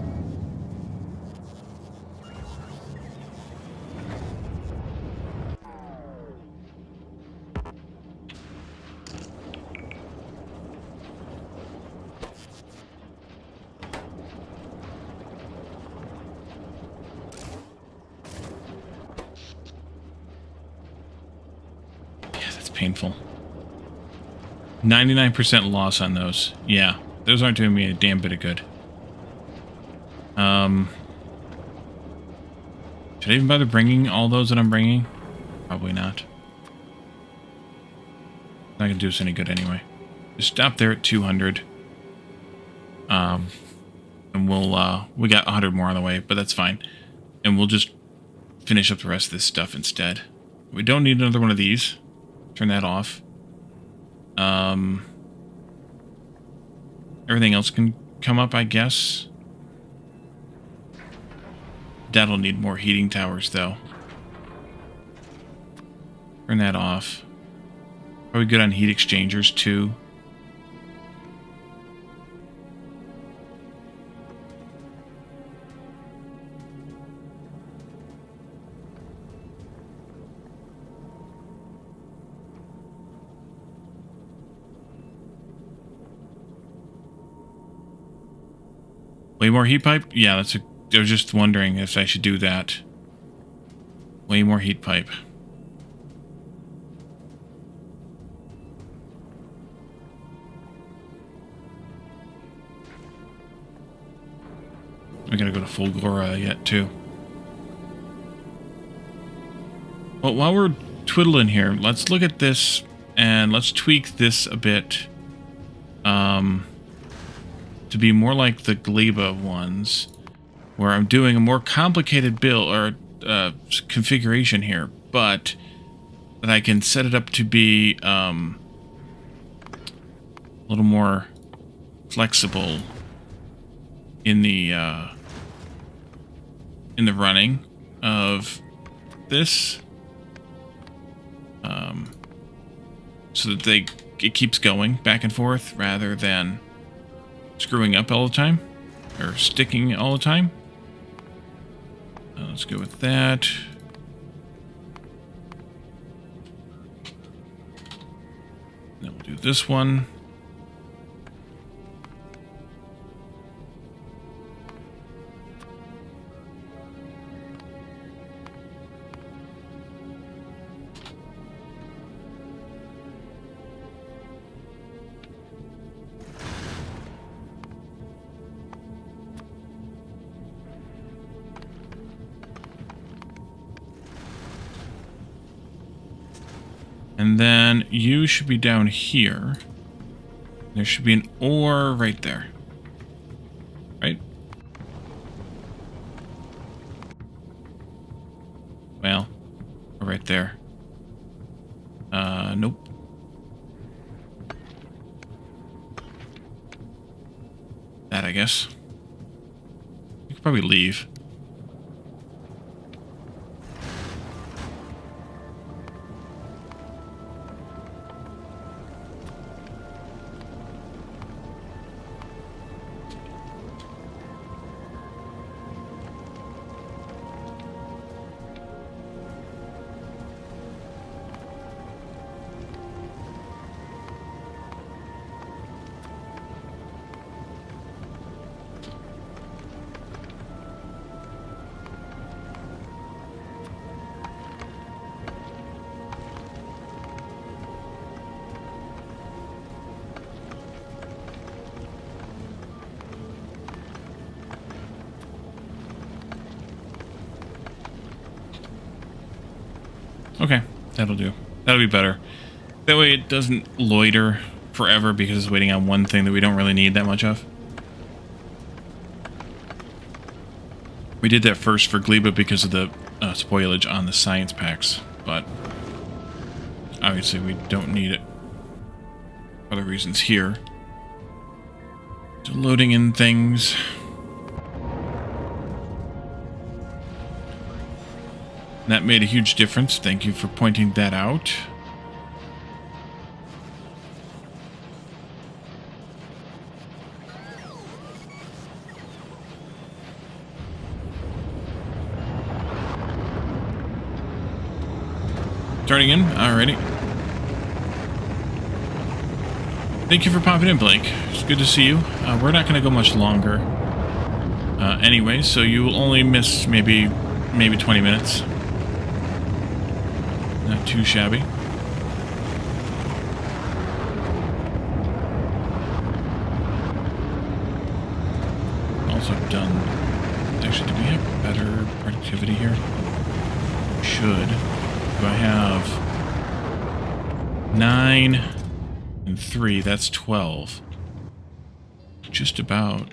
Yeah, that's painful. 99% loss on those. Yeah. Those aren't doing me a damn bit of good. Should I even bother bringing all those that I'm bringing? Probably not. Not gonna do us any good anyway. Just stop there at 200. And we'll, we got 100 more on the way, but that's fine. And we'll just finish up the rest of this stuff instead. We don't need another one of these. Turn that off. Everything else can come up, I guess. That'll need more heating towers, though. Turn that off. Probably good on heat exchangers, too. Way more heat pipe? Yeah, I was just wondering if I should do that. Way more heat pipe. We gotta go to full Glora yet, too. Well, while we're twiddling here, let's look at this and let's tweak this a bit. To be more like the Gleba ones, where I'm doing a more complicated build or configuration here, but that I can set it up to be a little more flexible in the running of this, so that it keeps going back and forth rather than screwing up all the time. or sticking all the time. Let's go with that. Then we'll do this one. And then you should be down here. There should be an ore right there. Right? Well, right there. Nope. That, I guess. You could probably leave. Okay, that'll do. That'll be better. That way it doesn't loiter forever because it's waiting on one thing that we don't really need that much of. We did that first for Gleba because of the spoilage on the science packs, but obviously we don't need it for other reasons here. So loading in things. That made a huge difference. Thank you for pointing that out. Starting in? Alrighty. Thank you for popping in, Blake. It's good to see you. We're not going to go much longer. Anyway, so you will only miss maybe 20 minutes. Not too shabby. Also done. Actually, do we have better productivity here? Should. Do I have 9 and 3? That's 12. Just about.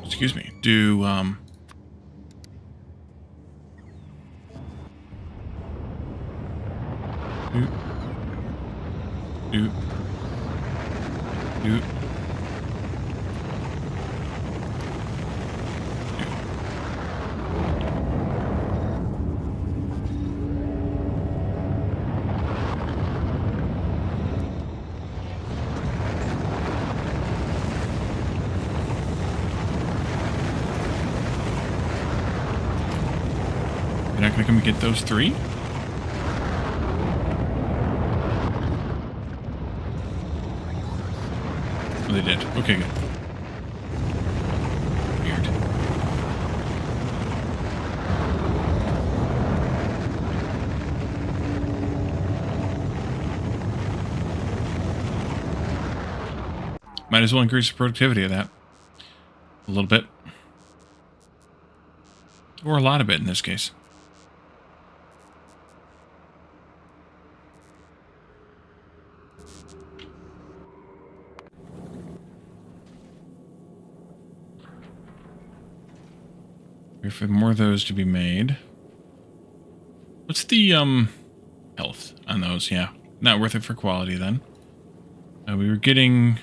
Excuse me. Do You're not going to come and get those 3? Oh, they did. Okay, good. Weird. Might as well increase the productivity of that. A little bit. Or a lot of it in this case. Wait for more of those to be made. What's the health on those? Yeah, not worth it for quality then. We were getting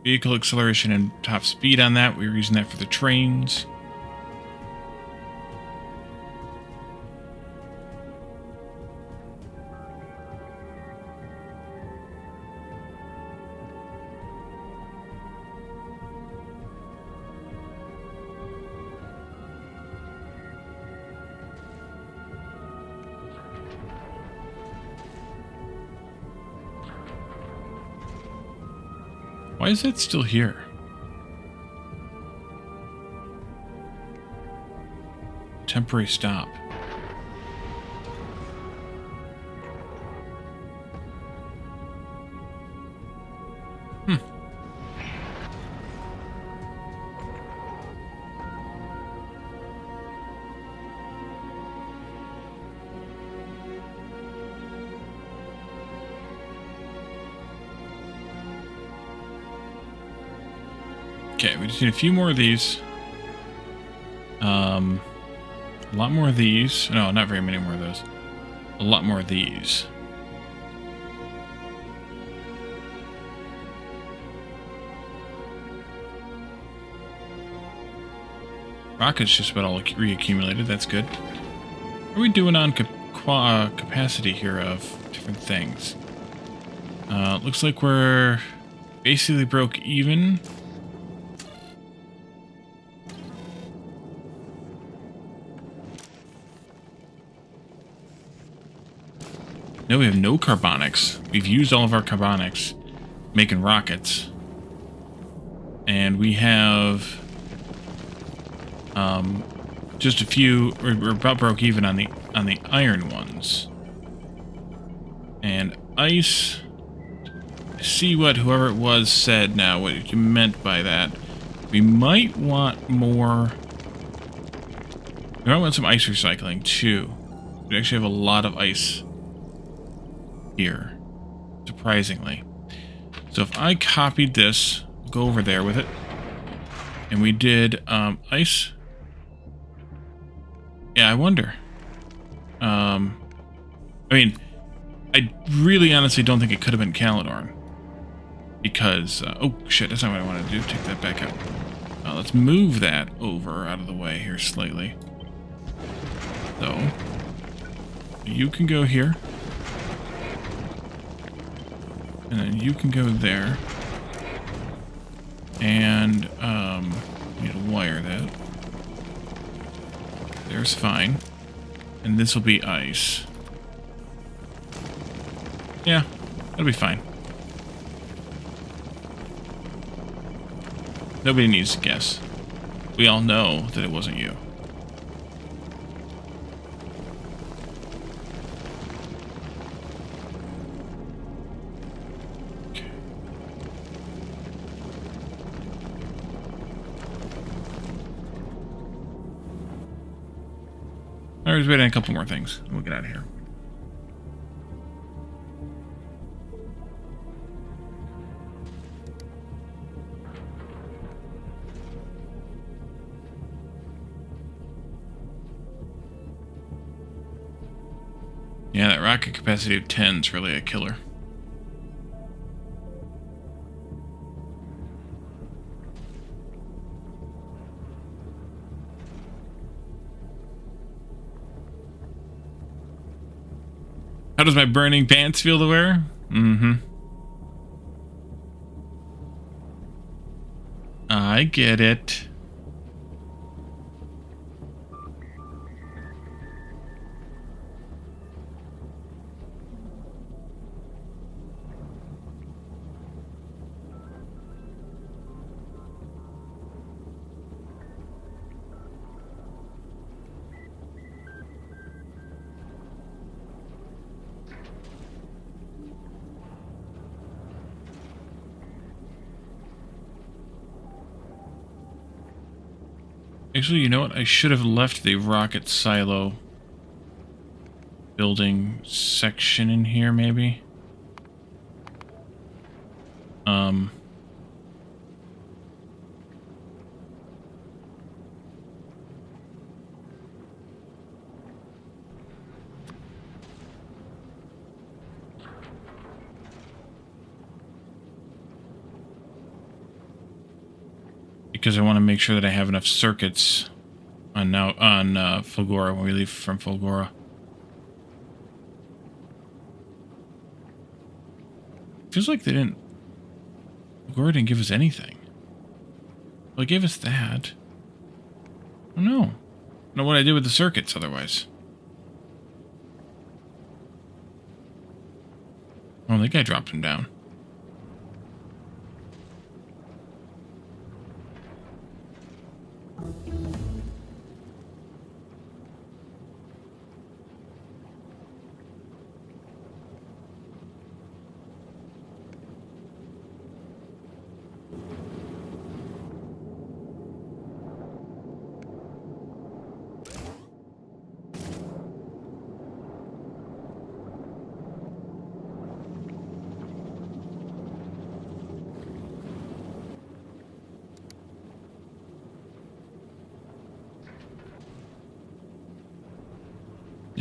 vehicle acceleration and top speed on that. We were using that for the trains. Why is that still here? Temporary stop. Okay, we just need a few more of these. A lot more of these. No, not very many more of those. A lot more of these. Rockets just about all reaccumulated. That's good. What are we doing on capacity here of different things? Looks like we're basically broke even. No, we have no carbonics. We've used all of our carbonics making rockets. And we have just a few. We're about broke even on the iron ones. And ice. See what whoever it was said now, what you meant by that. We might want more. We might want some ice recycling too. We actually have a lot of ice here, surprisingly. So if I copied this, go over there with it, and we did ice. Yeah, I wonder. I mean, I really honestly don't think it could have been Caledorn. Because, oh shit, that's not what I want to do. Take that back out. Let's move that over out of the way here slightly. So, you can go here. And then you can go there. And, we need to wire that. There's fine. And this will be ice. Yeah, that'll be fine. Nobody needs to guess. We all know that it wasn't you. Okay. All right, just waiting a couple more things. We'll get out of here. Yeah, that rocket capacity of 10 is really a killer. How does my burning pants feel to wear? Mm-hmm. I get it. Actually, you know what? I should have left the rocket silo building section in here, maybe. Because I want to make sure that I have enough circuits on Fulgora when we leave from Fulgora. Feels like Fulgora didn't give us anything. Well, it gave us that. I don't know. I don't know what I did with the circuits otherwise. Oh, I think I dropped them down.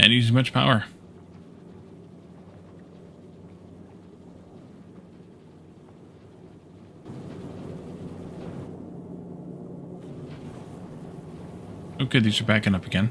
Can't use much power. Okay, these are backing up again.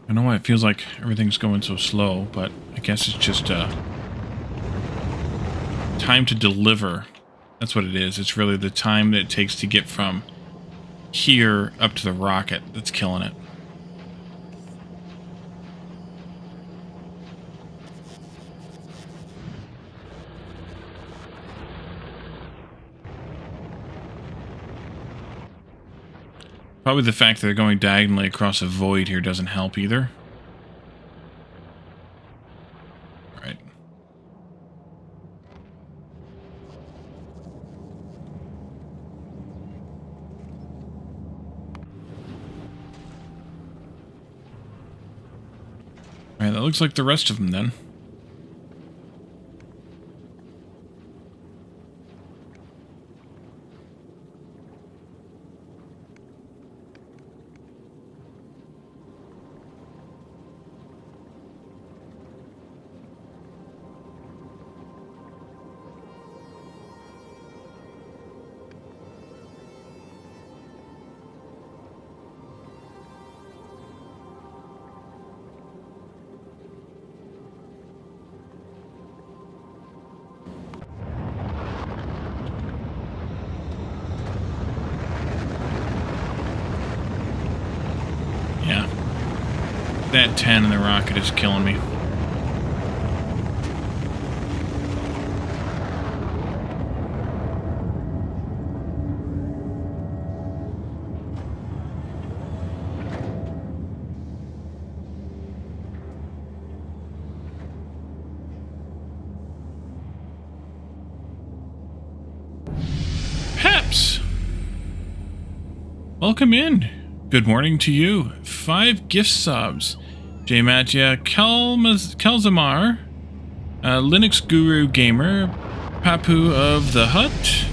I don't know why it feels like everything's going so slow, but I guess it's just time to deliver. That's what it is. It's really the time that it takes to get from here up to the rocket that's killing it. Probably the fact that they're going diagonally across a void here doesn't help either. Right. Alright, that looks like the rest of them then. That 10 in the rocket is killing me. Peps! Welcome in. Good morning to you. 5 gift subs. J. Mattia, Kelzamar, Linux Guru Gamer, Papu of the Hut,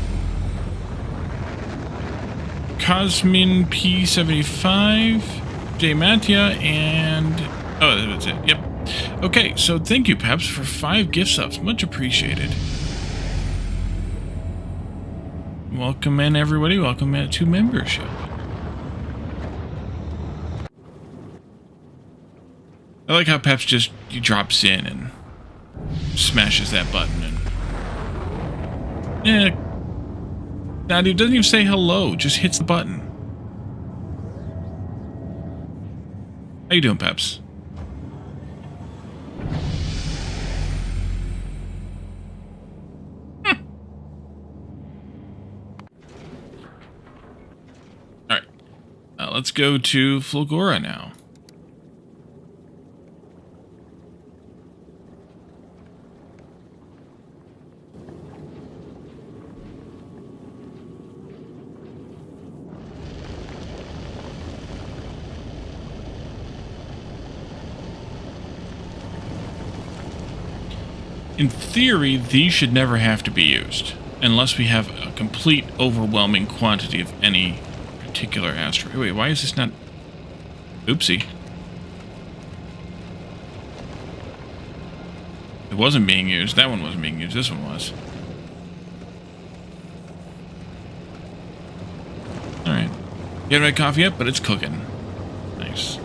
Cosmin P75, J. Mattia, and... oh, that's it. Yep. Okay, so thank you, Peps, for 5 gift subs. Much appreciated. Welcome in, everybody. Welcome in to membership. I like how Peps just drops in and smashes that button and nah, dude, doesn't even say hello, just hits the button. How you doing, Peps? Alright. Let's go to Flogora now. In theory, these should never have to be used, unless we have a complete overwhelming quantity of any particular asteroid. Wait, why is this not... oopsie. It wasn't being used. That one wasn't being used. This one was. Alright. You haven't had coffee yet, but it's cooking. Nice.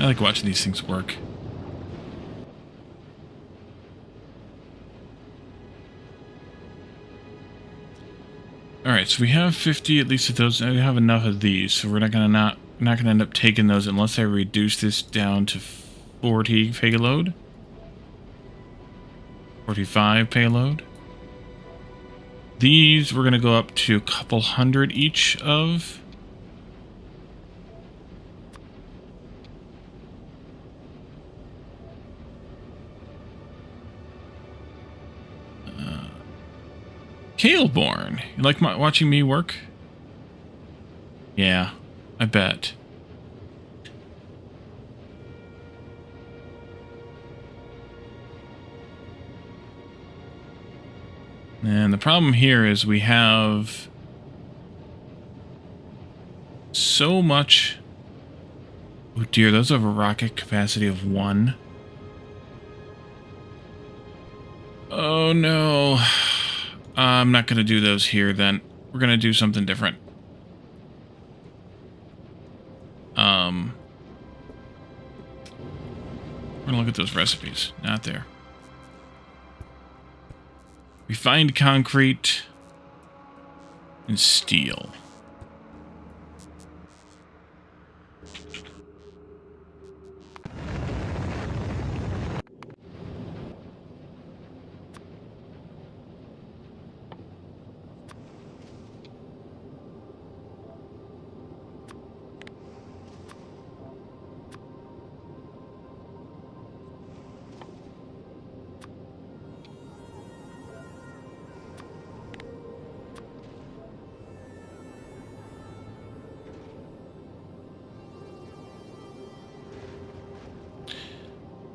I like watching these things work. Alright, so we have 50 at least of those. We have enough of these, so we're not gonna end up taking those unless I reduce this down to 40 payload. 45 payload. These we're gonna go up to a couple hundred each of. Kaleborn, you like watching me work? Yeah, I bet. And the problem here is we have so much. Oh dear, those have a rocket capacity of 1. Oh no. I'm not going to do those here then. We're going to do something different. We're going to look at those recipes. Not there. Refined concrete and steel.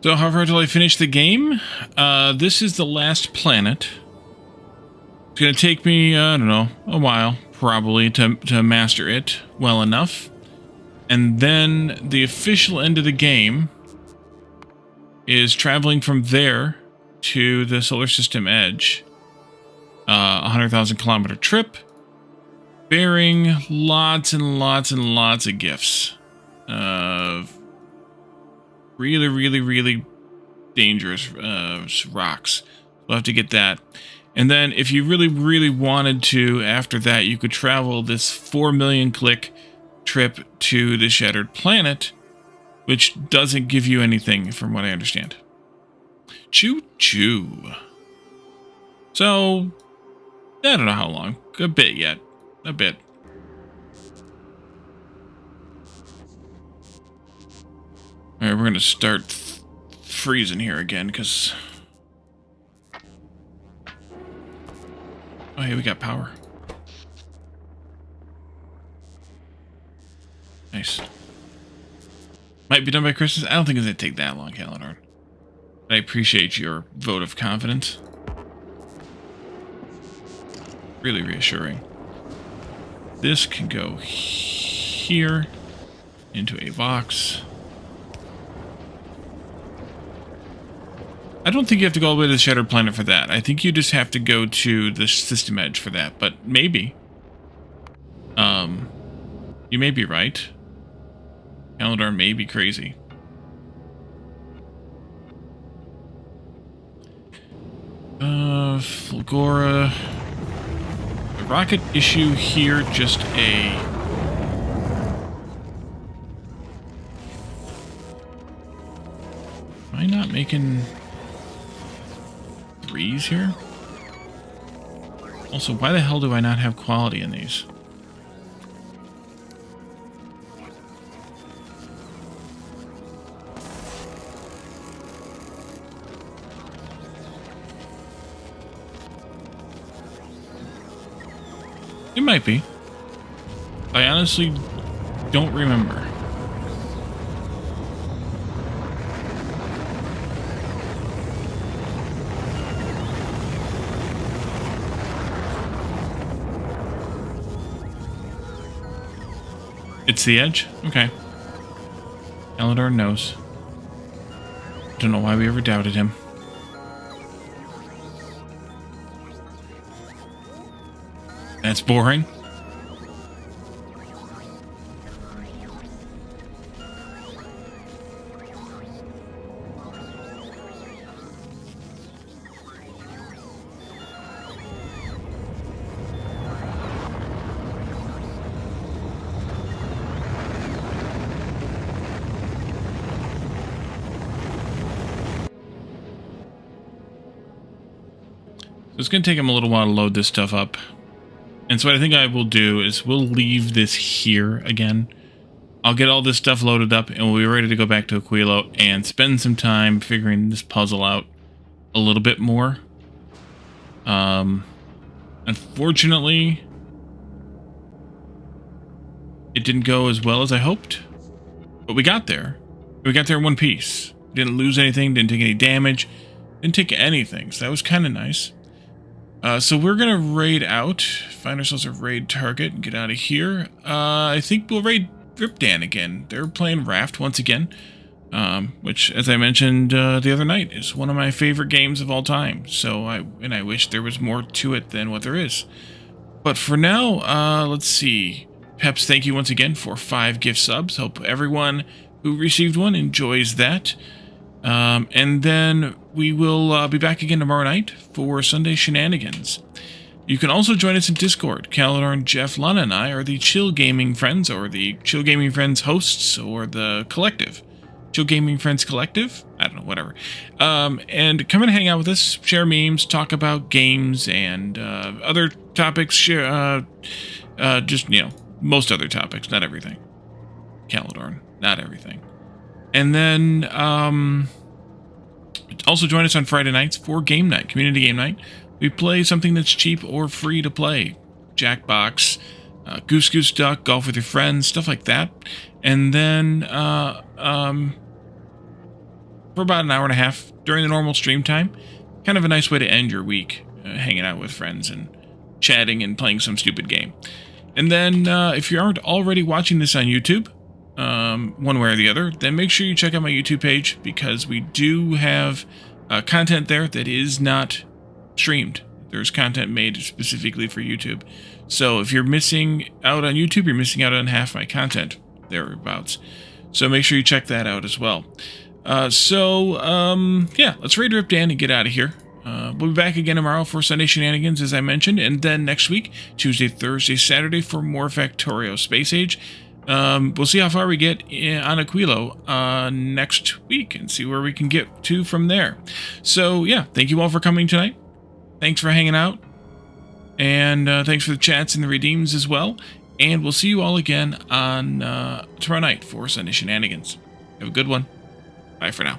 So how far till I finish the game? This is the last planet. It's going to take me, I don't know, a while, probably, to master it well enough. And then the official end of the game is traveling from there to the solar system edge. 100,000 kilometer trip, bearing lots and lots and lots of gifts. Really, really, really dangerous rocks. We'll have to get that. And then if you really, really wanted to, after that, you could travel this 4 million click trip to the Shattered Planet, which doesn't give you anything from what I understand. Choo-choo. So, I don't know how long. A bit yet. A bit. Alright, we're going to start freezing here again, because... Oh, hey, we got power. Nice. Might be done by Christmas. I don't think it's going to take that long, Calendar. But I appreciate your vote of confidence. Really reassuring. This can go here into a box. I don't think you have to go all the way to the Shattered Planet for that. I think you just have to go to the system edge for that, but maybe. You may be right. Calendar may be crazy. Fulgora. The rocket issue here, just a... Am I not making... 3s here? Also, why the hell do I not have quality in these? It might be. I honestly don't remember. It's the edge? Okay. Eladar knows. Don't know why we ever doubted him. That's boring. it's going to take him a little while to load this stuff up. And so what I think I will do is we'll leave this here again. I'll get all this stuff loaded up and we'll be ready to go back to Aquilo and spend some time figuring this puzzle out a little bit more. Unfortunately, it didn't go as well as I hoped, but we got there. We got there in one piece. Didn't lose anything, didn't take any damage, didn't take anything, so that was kind of nice. So we're going to raid out, find ourselves a raid target, and get out of here. I think we'll raid Ripdan again. They're playing Raft once again, which, as I mentioned the other night, is one of my favorite games of all time. So I wish there was more to it than what there is. But for now, let's see. Peps, thank you once again for 5 gift subs. Hope everyone who received one enjoys that. And then we will be back again tomorrow night for Sunday Shenanigans. You can also join us in Discord. Calidorn, Jeff, Lana, and I are the Chill Gaming Friends, or the Chill Gaming Friends hosts, or the collective. Chill Gaming Friends Collective? I don't know, whatever. And come and hang out with us, share memes, talk about games, and other topics. Share, just, you know, most other topics, not everything. Calidorn, not everything. And then also join us on Friday nights for game night, community game night. We play something that's cheap or free to play. Jackbox, Goose Goose Duck, golf with your friends, stuff like that. And then for about an hour and a half during the normal stream time, kind of a nice way to end your week, hanging out with friends and chatting and playing some stupid game. And then if you aren't already watching this on YouTube, one way or the other, then make sure you check out my YouTube page, because we do have content there that is not streamed. There's content made specifically for YouTube. So if you're missing out on YouTube, you're missing out on half my content thereabouts. So make sure you check that out as well. Yeah, let's raid Ripdan and get out of here. We'll be back again tomorrow for Sunday Shenanigans, as I mentioned, and then next week, Tuesday, Thursday, Saturday, for more Factorio Space Age. We'll see how far we get on Aquilo next week and see where we can get to from there. So, yeah, thank you all for coming tonight. Thanks for hanging out. And thanks for the chats and the redeems as well. And we'll see you all again on tomorrow night for Sunday Shenanigans. Have a good one. Bye for now.